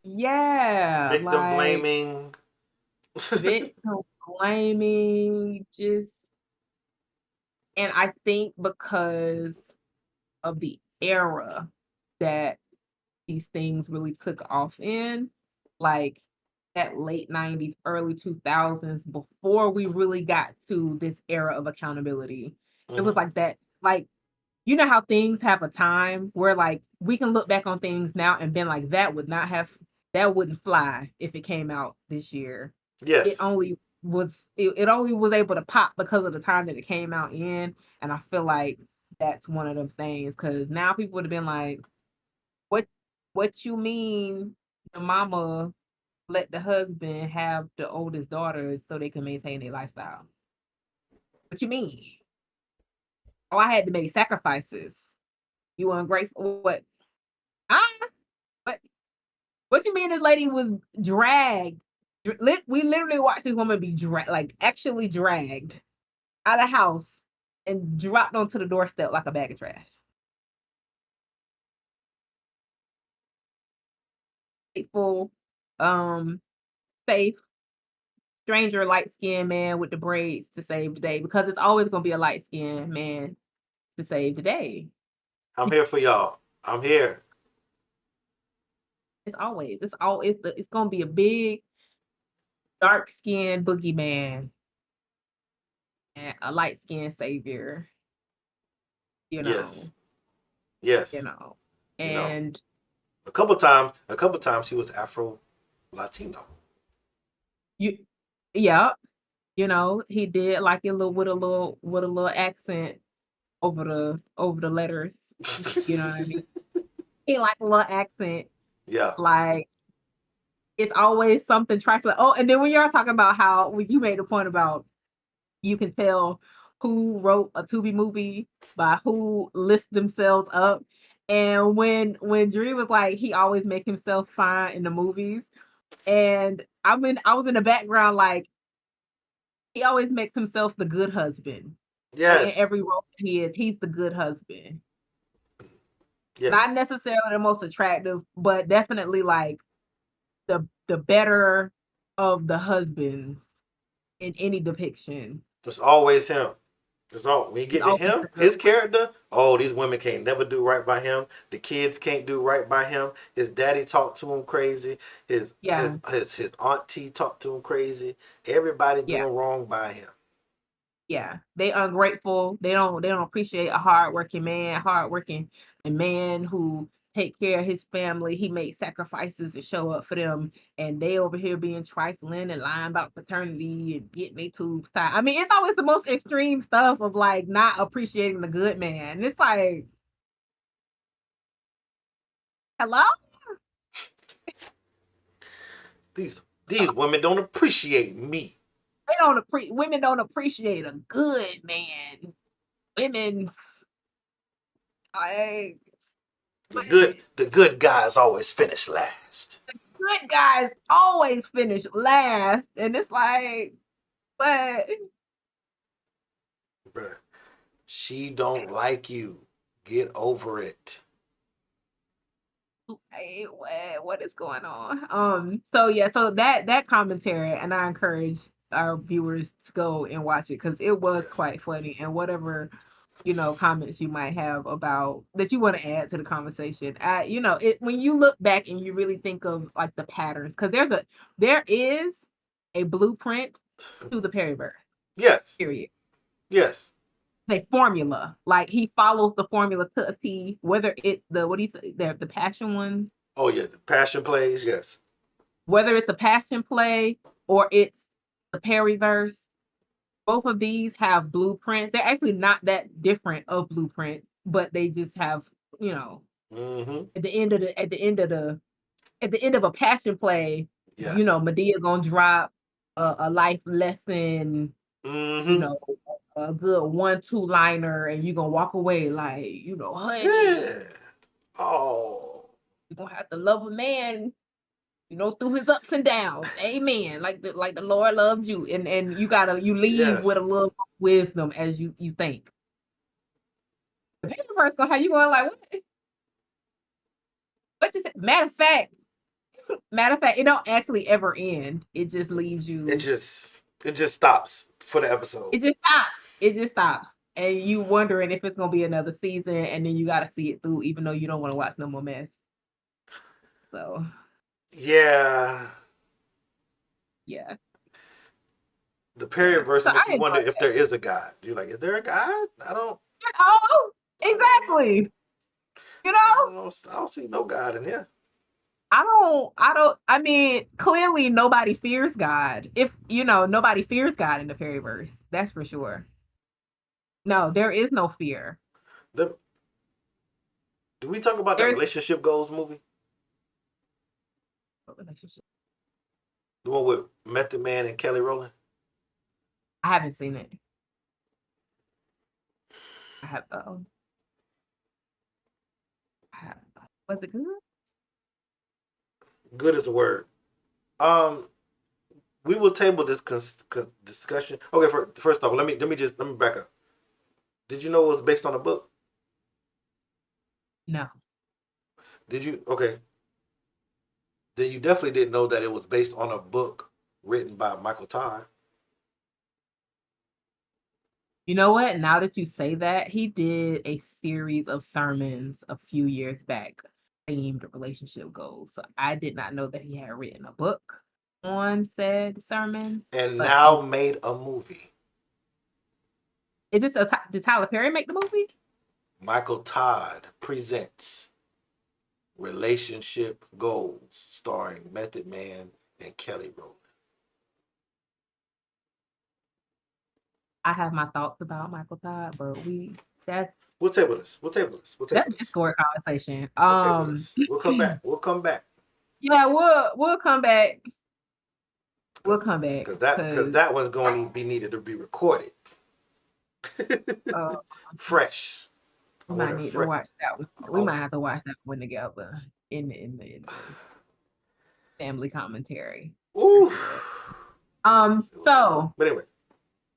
yeah, Victim like blaming. victim blaming, and I think because of the era that these things really took off in, like that late 90s, early 2000s, before we really got to this era of accountability. It was Hmm. like that, like, how things have a time where like we can look back on things now and been like, that wouldn't fly if it came out this year. It Yes. only it only was able to pop because of the time that it came out in. And I feel like that's one of them things, because now people would have been like, what you mean the mama let the husband have the oldest daughter so they can maintain their lifestyle? What you mean? Oh, I had to make sacrifices. You ungrateful? What? Ah, what? What you mean? This lady was dragged? We literally watched this woman be dragged, like actually dragged out of house and dropped onto the doorstep like a bag of trash. Faithful, um, safe, stranger light skinned man with the braids to save the day because it's always gonna be a light skinned man to save the day. I'm here for y'all. I'm here. It's gonna be a big dark skinned boogeyman and a light skinned savior, you Yes. know, you Yes. know. You know. And A couple times he was Afro Latino. you yeah, he did like a little with a little accent over the letters. You know what I mean? He like a little accent. Yeah. Like it's always something trifling. Oh, and then when you're talking about how when you made the point about you can tell who wrote a Tubi movie by who lists themselves up. And when Drew was like, he always make himself fine in the movies. And I was in the background like he always makes himself the good husband. Like in Yes. every role that he is, he's the good husband. Yes. Not necessarily the most attractive, but definitely like the better of the husbands in any depiction. It's always him. It's all when you He's get to always him, the good his character. Oh, these women can't never do right by him. The kids can't do right by him. His daddy talked to him crazy. His his yeah, his his auntie talked to him crazy. Everybody yeah. doing wrong by him. Yeah, they ungrateful. They don't appreciate a hardworking man, hardworking a man who take care of his family. He made sacrifices to show up for them, and they over here being trifling and lying about paternity and getting their tubes tied. I mean, it's always the most extreme stuff of like not appreciating the good man. And it's like, hello, These women don't appreciate me. women don't appreciate a good man. Women, like, The good guys always finish last. good guys always finish last, and it's like, but Bruh, she don't like you. Get over it. hey, what is going on? So yeah, so that commentary, and I encourage our viewers to go and watch it because it was Yes. quite funny, and whatever comments you might have about that you want to add to the conversation. It when you look back and you really think of like the patterns, because there is a blueprint to the Perryverse. Yes. Period. Yes. A formula. Like he follows the formula to a T, whether it's the what do you say, the passion one, Oh yeah. The passion plays. Yes. whether it's a passion play or it's the Perryverse, both of these have blueprints. They're actually not that different of blueprint, but they just have, you know, Mm-hmm. at the end of a passion play, Yes. Medea gonna drop a life lesson, you Mm-hmm. know, a good 1-2 liner, and you're gonna walk away like, honey, Yeah. Oh. you're gonna have to love a man, through his ups and downs. Amen. Like the Lord loves you. And you leave with Yes. a little wisdom as you think. The paper verse gonna have you going like, what you say? Matter of fact, it don't actually ever end. It just leaves It you. just it just stops for the episode. It just stops. It just stops. And you wondering if it's gonna be another season, and then you gotta see it through, even though you don't want to watch no more mess. So Yeah. yeah, The yeah. period verse So make I you wonder enjoyed if that. there is a God. You're like, is there a God? Oh, I don't exactly. You I know, don't know. I don't see no God in here. I mean, clearly nobody fears God. If, nobody fears God in the Fairyverse. That's for sure. No, there is no fear. The, did we talk about that There's relationship goals movie? no relationship. The one with Method Man and Kelly Rowland? I haven't seen it. I have I have, was it good? Good as a word. Um, we will table this discussion. Okay, first off, let me back up. Did you know it was based on a book? No. Did you? Okay. Then you definitely didn't know that it was based on a book. written by Michael Todd. You know what? Now that you say that, he did a series of sermons a few years back themed relationship goals. So I did not know that he had written a book on said sermons. And But now made a movie. is this did Tyler Perry make the movie? Michael Todd presents Relationship Goals, starring Method Man and Kelly Rowland. I have my thoughts about Michael Todd, but that's We'll table this. We'll table this. We'll that's table a this. Discord conversation. We'll table this. We'll come back. We'll come back. Yeah, we'll come back. We'll Cause, come back cause because that one's going to be needed to be recorded. uh, Fresh. I we want might it need to fresh. watch that one. We Oh, might have to watch that one together in the family commentary for ooh. sure. Let's see what's going on. So But anyway,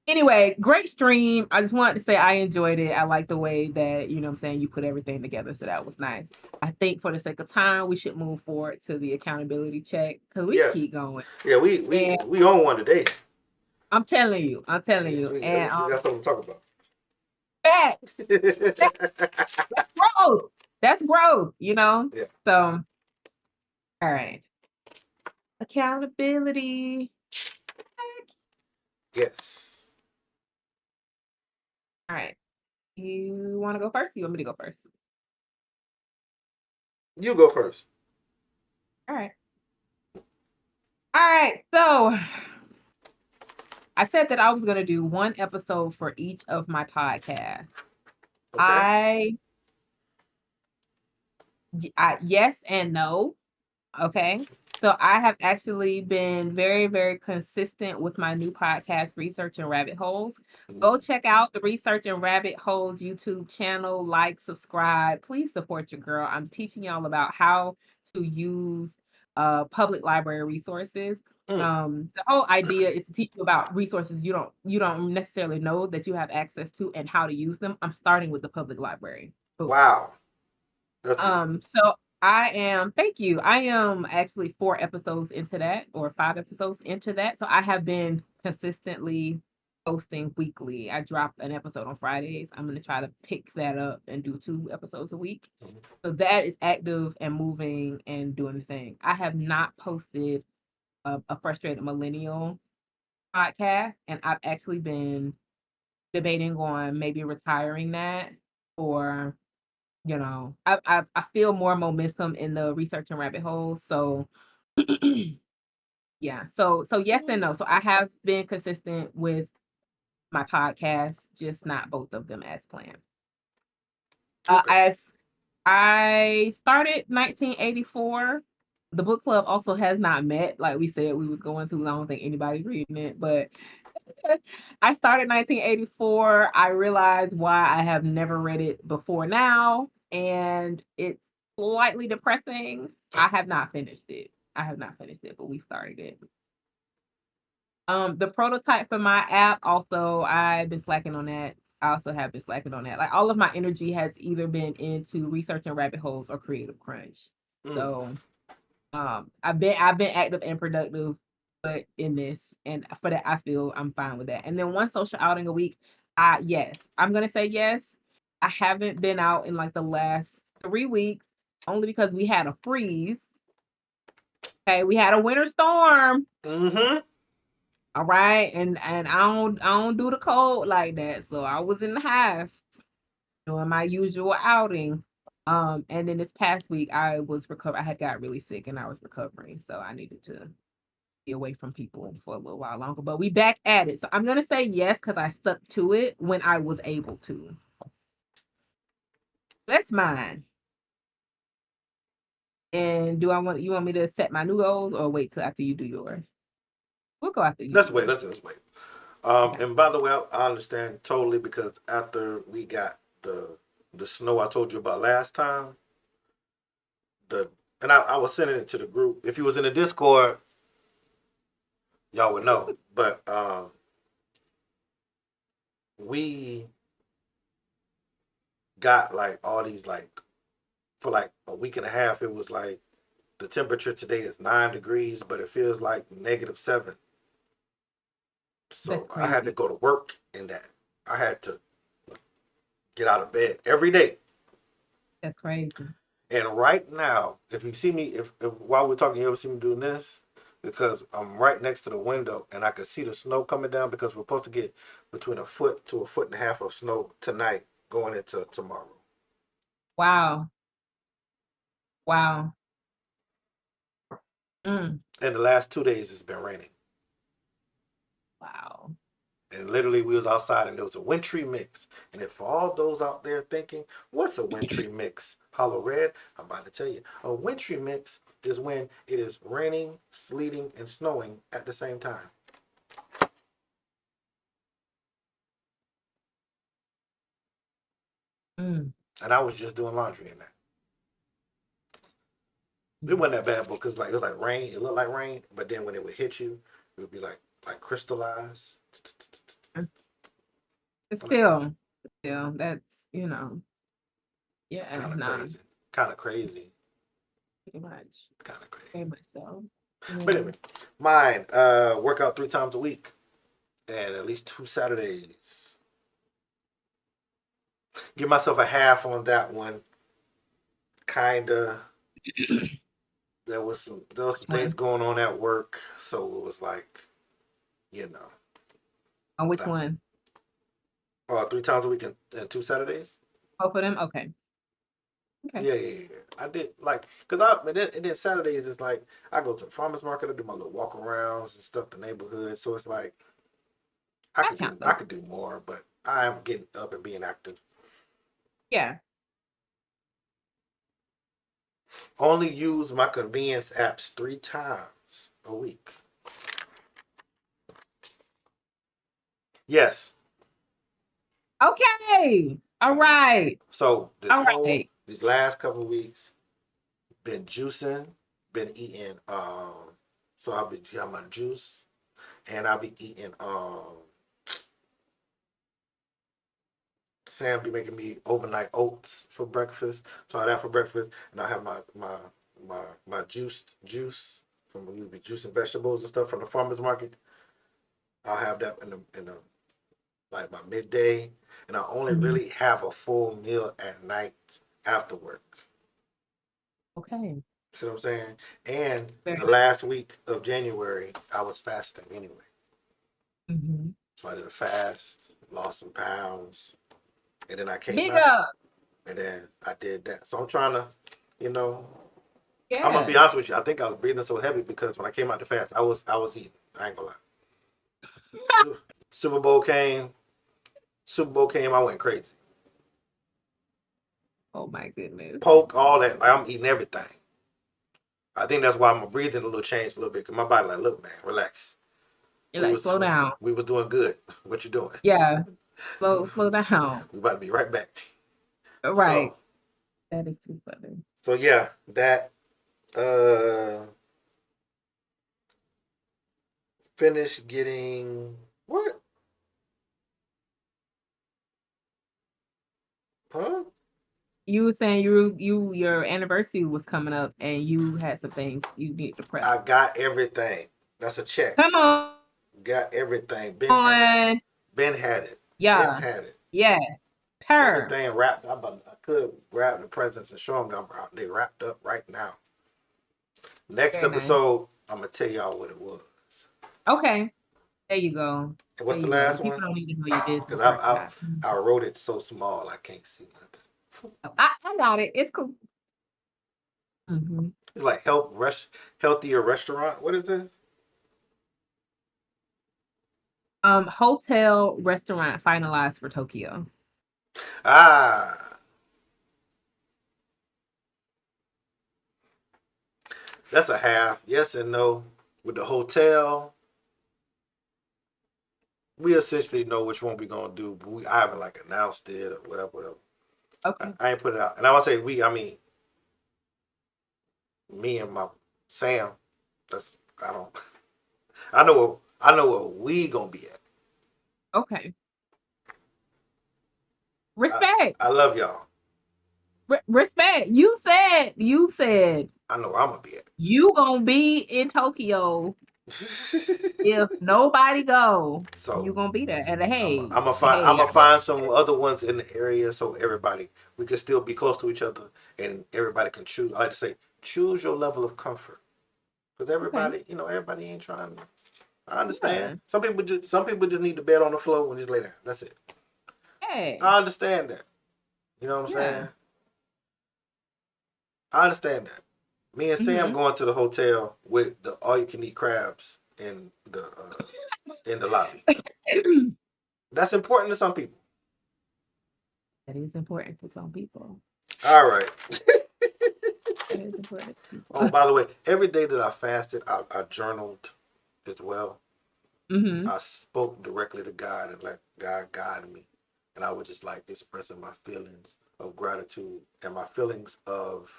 anyway, great stream. I just wanted to say I enjoyed it. I like the way that, you know what I'm saying, you put everything together. So that was nice. I think for the sake of time, we should move forward to the accountability check because we yes, keep going. yeah, we we And we on one today. I'm telling you, At least at and least we got something to talk about. facts. That's growth. That's growth, you know? Yeah. So, all right. Accountability. Yes. All right. You want to go first? You want me to go first? You go first. All right. All right. So, I said that I was going to do one episode for each of my podcasts. Okay. I, yes and no. Okay. So I have actually been very, very consistent with my new podcast, Research and Rabbit Holes. Go check out the Research and Rabbit Holes YouTube channel, like, subscribe. Please support your girl. I'm teaching y'all about how to use public library resources. Mm. The whole idea is to teach you about resources you don't necessarily know that you have access to and how to use them. I'm starting with the public library. Boom. Wow. That's good. So thank you. I am actually 4 episodes into that or 5 episodes into that. So I have been consistently posting weekly. I drop an episode on Fridays. I'm going to try to pick that up and do 2 episodes a week. Mhm. So that is active and moving and doing the thing. I have not posted a frustrated millennial podcast, and I've actually been debating on maybe retiring that or I feel more momentum in the research and rabbit hole. So yeah. So yes and no. So I have been consistent with my podcast, just not both of them as planned. Uh, Okay. I've I started 1984. The book club also has not met. Like we said, we was going to. I don't think anybody's reading it, but I started 1984. I realized why I have never read it before now, and it's slightly depressing. I have not finished it. But we started it. The prototype for my app also, I've been slacking on that. I also have been slacking on that. Like all of my energy has either been into research and rabbit holes or creative crunch. Mm. So I've been active and productive, but in this, and for that I feel I'm fine with that. And then one social outing a week, yes, I'm gonna say yes. I haven't been out in like the last 3 weeks, only because we had a freeze. Okay, we had a winter storm. Mm-hmm. All right, and I don't do the cold like that, so I was in the house doing my usual outing. And then this past week I was I had got really sick and I was recovering, so I needed to be away from people for a little while longer. But we back at it. So I'm gonna say yes because I stuck to it when I was able to. That's mine. And you want me to set my new goals or wait till after you do yours? We'll go after you do Let's wait. yours. Let's wait. Okay. And by the way, I understand totally because after we got the snow I told you about last time, the and I was sending it to the group. If you was in the Discord, y'all would know. But we got like all these like for like a week and a half. It was like the temperature today is 9 degrees, but it feels like -7. So That's I had to crazy. go to work in that. I had to get out of bed every day. That's crazy. And right now, if you see me, if while we're talking, you ever see me doing this? Because I'm right next to the window and I can see the snow coming down because we're supposed to get between a foot to a foot and a half of snow tonight going into tomorrow. Wow. Wow. Mm. And the last 2 days it's been raining. Wow. And literally we was outside and there was a wintry mix. And if all those out there thinking, what's a wintry mix? Hollow red, I'm about to tell you. A wintry mix is when it is raining, sleeting, and snowing at the same time. Mm. And I was just doing laundry in that. It Mm. wasn't that bad because like it was like rain. It looked like rain, but then when it would hit you, it would be like crystallized. Mm. It's I'm like, still, that's, you know, it's yeah, kind of nah, crazy. Kind of crazy. pretty much. Kind of crazy. Very much so. But Yeah. anyway, mine, work out 3 times a week and at least 2 Saturdays. Give myself a half on that one. Kinda. There was some Which things one? going on at work, so it was like, you know, On which that, one? 3 times a week and 2 Saturdays. Both of them? Okay. Okay. Yeah. I did like, cause and then Saturdays is like I go to the farmers market. I do my little walk arounds and stuff, the neighborhood. So it's like I That could do count I though. could do more, but I am getting up and being active. Yeah. Only use my convenience apps 3 times a week. Yes. Okay. All right. So All right. these last couple of weeks, been juicing, been eating. So I'll be having my juice, and I'll be eating. Sam be making me overnight oats for breakfast. So I have that for breakfast, and I have my juice from we be juicing vegetables and stuff from the farmers market. I'll have that in the like my midday, and I only Mhm. really have a full meal at night after work. Okay. See what I'm saying? And Very the nice. last week of January, I was fasting anyway. Hmm. So I did a fast, lost some pounds, and then I came Big out, up. and then I did that. So I'm trying to, you know, I'm gonna be Yeah. honest with you. I think I was breathing so heavy because when I came out the fast, I was eating. I ain't gonna lie. Su- Super Bowl came. Super Bowl came. I went crazy. Oh my goodness. Poke, all that. Like, I'm eating everything. I think that's why my breathing a little changed a little bit. Cause my body like, look, man, relax. You're We like, was slow down. we was doing good. What you doing? Yeah. Slow down. We about to be right back. So Right. That is too funny. so yeah, that uh finished getting what? Huh? You were saying your anniversary was coming up and you had some things you need to prep. I got everything. That's a check. Come Got everything. on. Ben had it. Ben Yeah. had it. Yes. Per. Everything wrapped. I could grab the presents and show them. They wrapped up right now. Next Very nice. episode, I'm gonna tell y'all what it was. Okay. There you go. And There what's the you go. The last people one? don't need to know your Because business I, right I now. Mhm. I wrote it so small I can't see nothing. I got it. It's cool. Hmm. It's like healthier restaurant. What is this? Hotel restaurant finalized for Tokyo. Ah, that's a half. Yes and no. With the hotel, we essentially know which one we gonna do, but I haven't like announced it or whatever. Okay. I ain't put it out. And I want to say we, I mean me and my Sam. That's I don't. I know where we gonna be at. Okay. I, Respect. I love y'all. Respect. You said I know where I'm gonna be at. you gonna be in Tokyo. If nobody go, So you gonna be there. And I'm hey, gonna find some other ones in the area so everybody we can still be close to each other and everybody can choose. I like to say choose your level of comfort because okay, everybody, everybody ain't trying to. I understand. yeah, Some people just need the bed on the floor and just lay down. That's it. hey, I understand that. You know what I'm yeah, saying? I understand that. Me and Sam mm-hmm. going to the hotel with the all you can eat crabs in the lobby. That's important to some people. That is important to some people. All right. That is important to Oh, people. by the way, every day that I fasted, I journaled as well. Mm-hmm. I spoke directly to God and let God guide me. And I was just like expressing my feelings of gratitude and my feelings of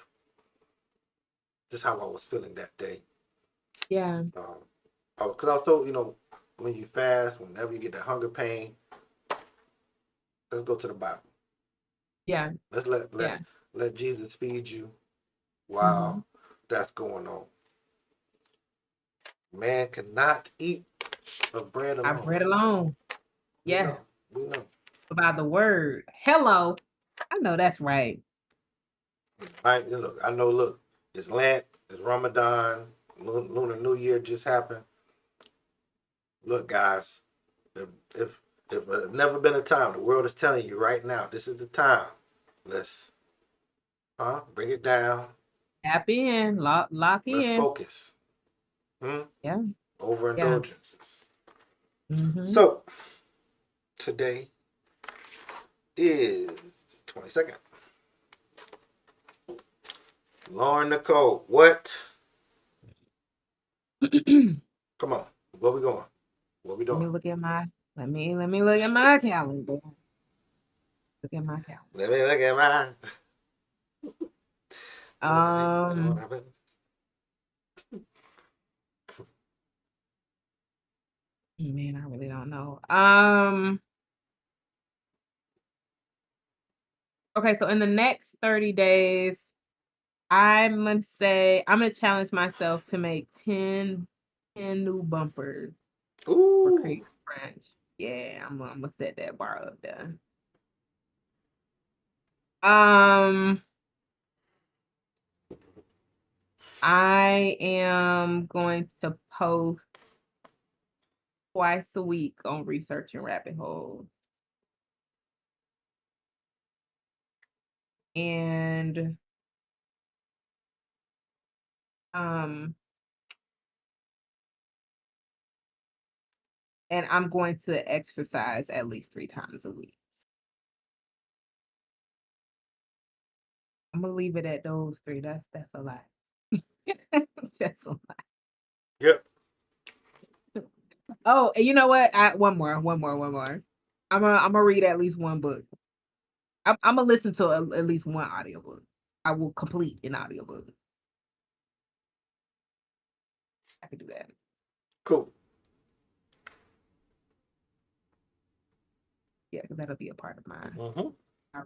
just how I was feeling that day. Yeah, Um, because I was told, when you fast, whenever you get that hunger pain, let's go to the Bible. yeah, Let's let yeah. let let Jesus feed you Mm-hmm. while that's going on. Man cannot eat of bread I alone. read along. We Yeah, know. We know. about the word. Hello. I know that's right. Look, I know. Look, it's Lent, it's Ramadan, Lunar New Year just happened. Look, guys, if if if there's never been a time, the world is telling you right now, this is the time. Let's bring it down. Tap in, lock Let's in. focus. Hmm? Yeah, yeah. Overindulgences. Mm-hmm. So today is 22nd. Lauren Nicole, what? Let Come on, where we going? What we doing? me look at my let me look at my calendar. Look at my calendar. Let me look at mine. Um, man, I really don't know. Okay, so in the next 30 days, I'm gonna challenge myself to make 10 new bumpers for Ooh, Creative Crunch. Yeah, I'm gonna set that bar up there. Um, I am going to post twice a week on researching rabbit holes. And um and I'm going to exercise at least 3 times a week. I'm gonna leave it at those three. That's a lot. That's a lot. yep. Oh, and you know what? One more. I'm gonna read at least one book. I'm gonna listen to at least one audiobook. I will complete an audiobook. I can do that. Cool. Yeah, because that'll be a part of my Mm-hmm.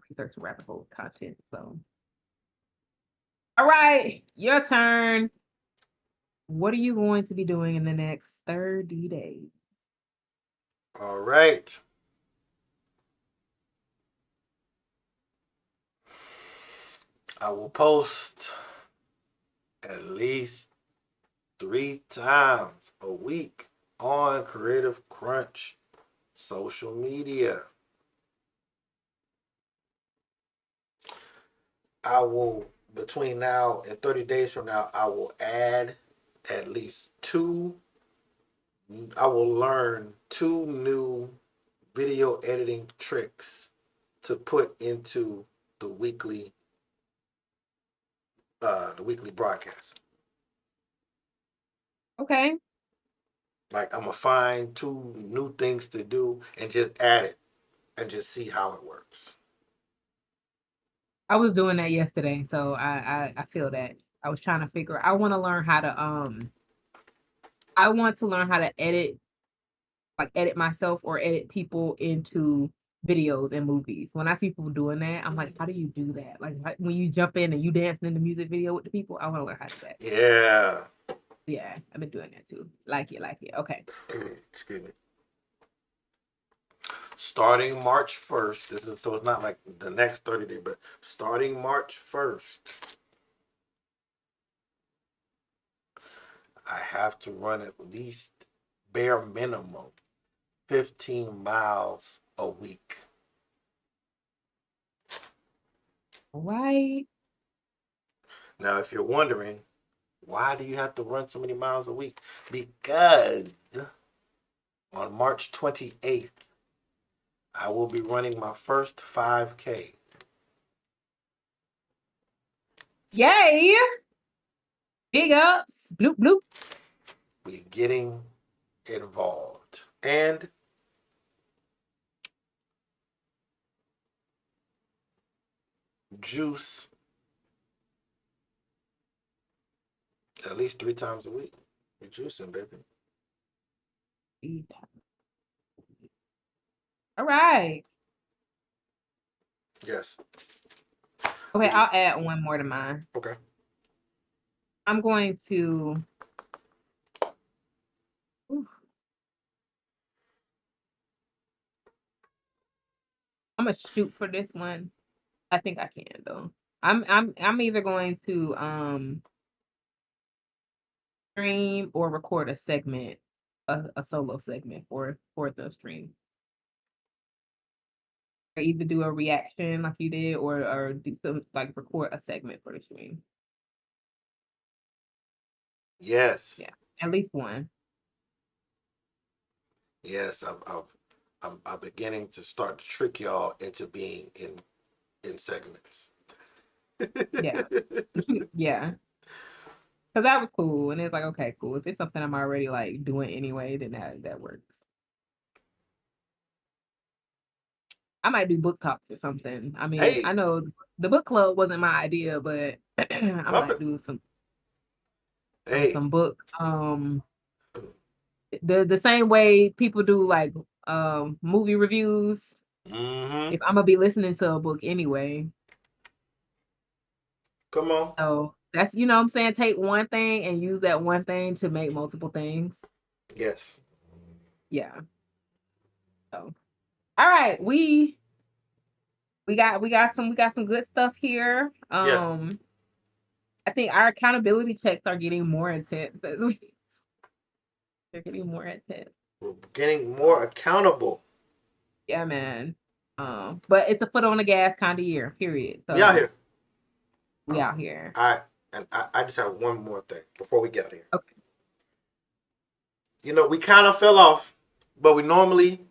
research rabbit hole content. So, all right, your turn. What are you going to be doing in the next 30 days? All right. I will post at least 3 times a week on Creative Crunch social media. I will, between now and 30 days from now, I will add at least two. I will learn two new video editing tricks to put into the weekly broadcast. Okay. Like I'm gonna find two new things to do and just add it and just see how it works. I was doing that yesterday, so I feel that. I was trying to figure I want to learn how to I want to learn how to edit like edit myself or edit people into videos and movies. When I see people doing that, I'm like, how do you do that? Like when you jump in and you dance in the music video with the people, I want to learn how to do that. Yeah. Yeah, I've been doing that too. Like it, like it. Okay. Excuse me. Starting March 1st, this is so it's not like the next 30 days, but starting March 1st, I have to run at least bare minimum 15 miles a week. Right. Now, if you're wondering, why do you have to run so many miles a week? Because on March 28th, I will be running my first 5K. Yay! Big ups. Bloop bloop. We're getting involved. And juice at least 3 times a week. We're juicing, baby. All right. Yes. Okay, We I'll add one more to mine. okay. I'm going to ooh, I'm gonna shoot for this one. I think I can though. I'm either going to stream or record a segment, a solo segment for the stream. Or either do a reaction like you did or do some like record a segment for the stream. Yes. Yeah. At least one. Yes. I'm beginning to start to trick y'all into being in segments. Yeah. Yeah. Cause that was cool. And it's like, okay, cool. If it's something I'm already like doing anyway, then that works. I might do book talks or something. I mean, I Hey, know the book club wasn't my idea, but I love might it. do Hey. some book the same way people do like movie reviews. Mm-hmm. If I'm gonna be listening to a book anyway. Come on. So that's you know what I'm saying, take one thing and use that one thing to make multiple things. Yes. Yeah. So all right, we got some good stuff here. Yeah. I think our accountability checks are getting more intense as we they're getting more intense. We're getting more So accountable. yeah, man. But it's a foot on the gas kind of year, period. We out So here. we out here. I I just have one more thing before we get out here. Okay. You know, we kind of fell off, but we normally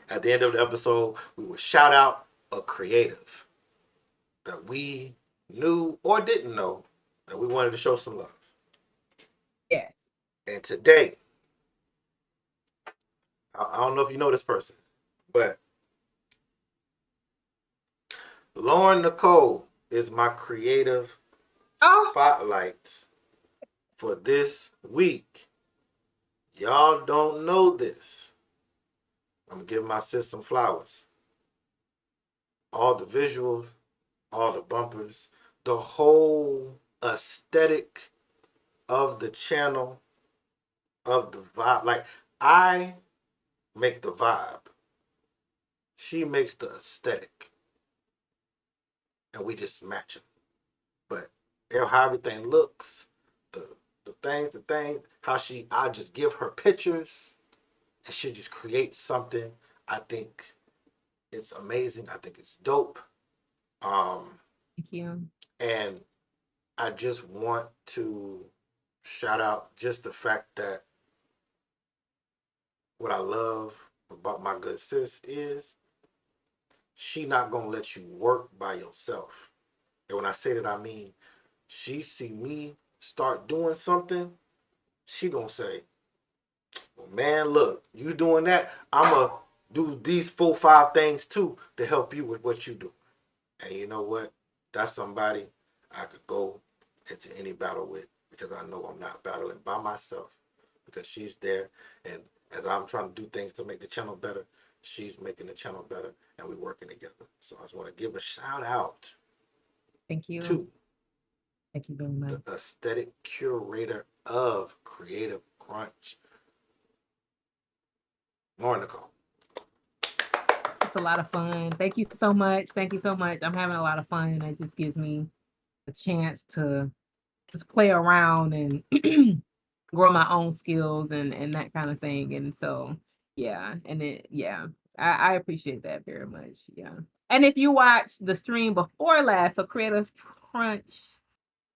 at the end of the episode we would shout out a creative that we knew or didn't know that we wanted to show some love. Yes. And today, I don't know if you know this person, but Lauren Nicole is my creative Oh, spotlight for this week. Y'all don't know this. I'm gonna give my sis some flowers. All the visuals, all the bumpers, the whole aesthetic of the channel, of the vibe. Like, I make the vibe. She makes the aesthetic. And we just match them. But how everything looks, the the things, how I just give her pictures and she just creates something. I think it's amazing. I think it's dope. Um, thank you. and I just want to shout out just the fact that what I love about my good sis is she not gonna let you work by yourself. And when I say that, I mean she see me start doing something, she gonna say, well, "Man, look, you doing that? I'ma do these 4, 5 things too to help you with what you do." And you know what? That's somebody I could go into any battle with because I know I'm not battling by myself because she's there. And as I'm trying to do things to make the channel better, she's making the channel better and we're working together. So I just want to give a shout out Thank you. to Thank you very much. the aesthetic curator of Creative Crunch, Lauren Nicole. It's a lot of fun. Thank you so much. Thank you so much. I'm having a lot of fun. It just gives me a chance to just play around and grow my own skills and that kind of thing. And so, yeah, and I appreciate that very much. Yeah. And if you watch the stream before last, so Creative Crunch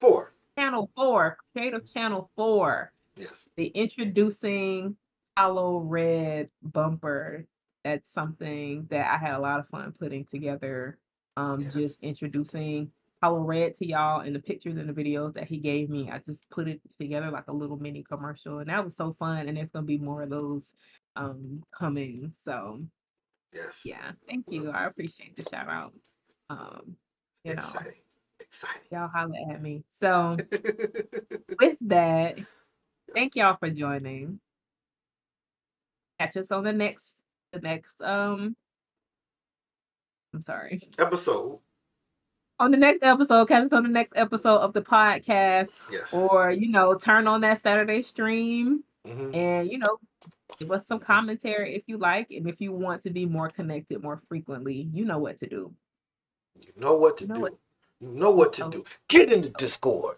4. Channel 4, Creative Channel 4, Yes. the introducing hollow red bumper. That's something that I had a lot of fun putting together. Yes. Just introducing hollow red to y'all and the pictures and the videos that he gave me. I just put it together like a little mini commercial, and that was so fun. And there's gonna be more of those coming. So Yes. yeah, thank you. I appreciate the shout out. Um, you know, Exciting. Exciting. y'all holler at me. So with that, thank y'all for joining. Catch us on the next I'm sorry. Episode. On the next episode, catch us on the next episode of the podcast, Yes. or turn on that Saturday stream Hmm. and give us some commentary if you like, and if you want to be more connected more frequently, you know what to do. You know what to You know what do. You know to what to tell us. do. Get in the Discord.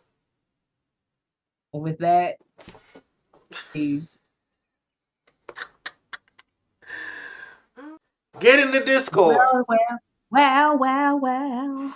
And with that, please. Get in the Discord. Well, well, well, well, well.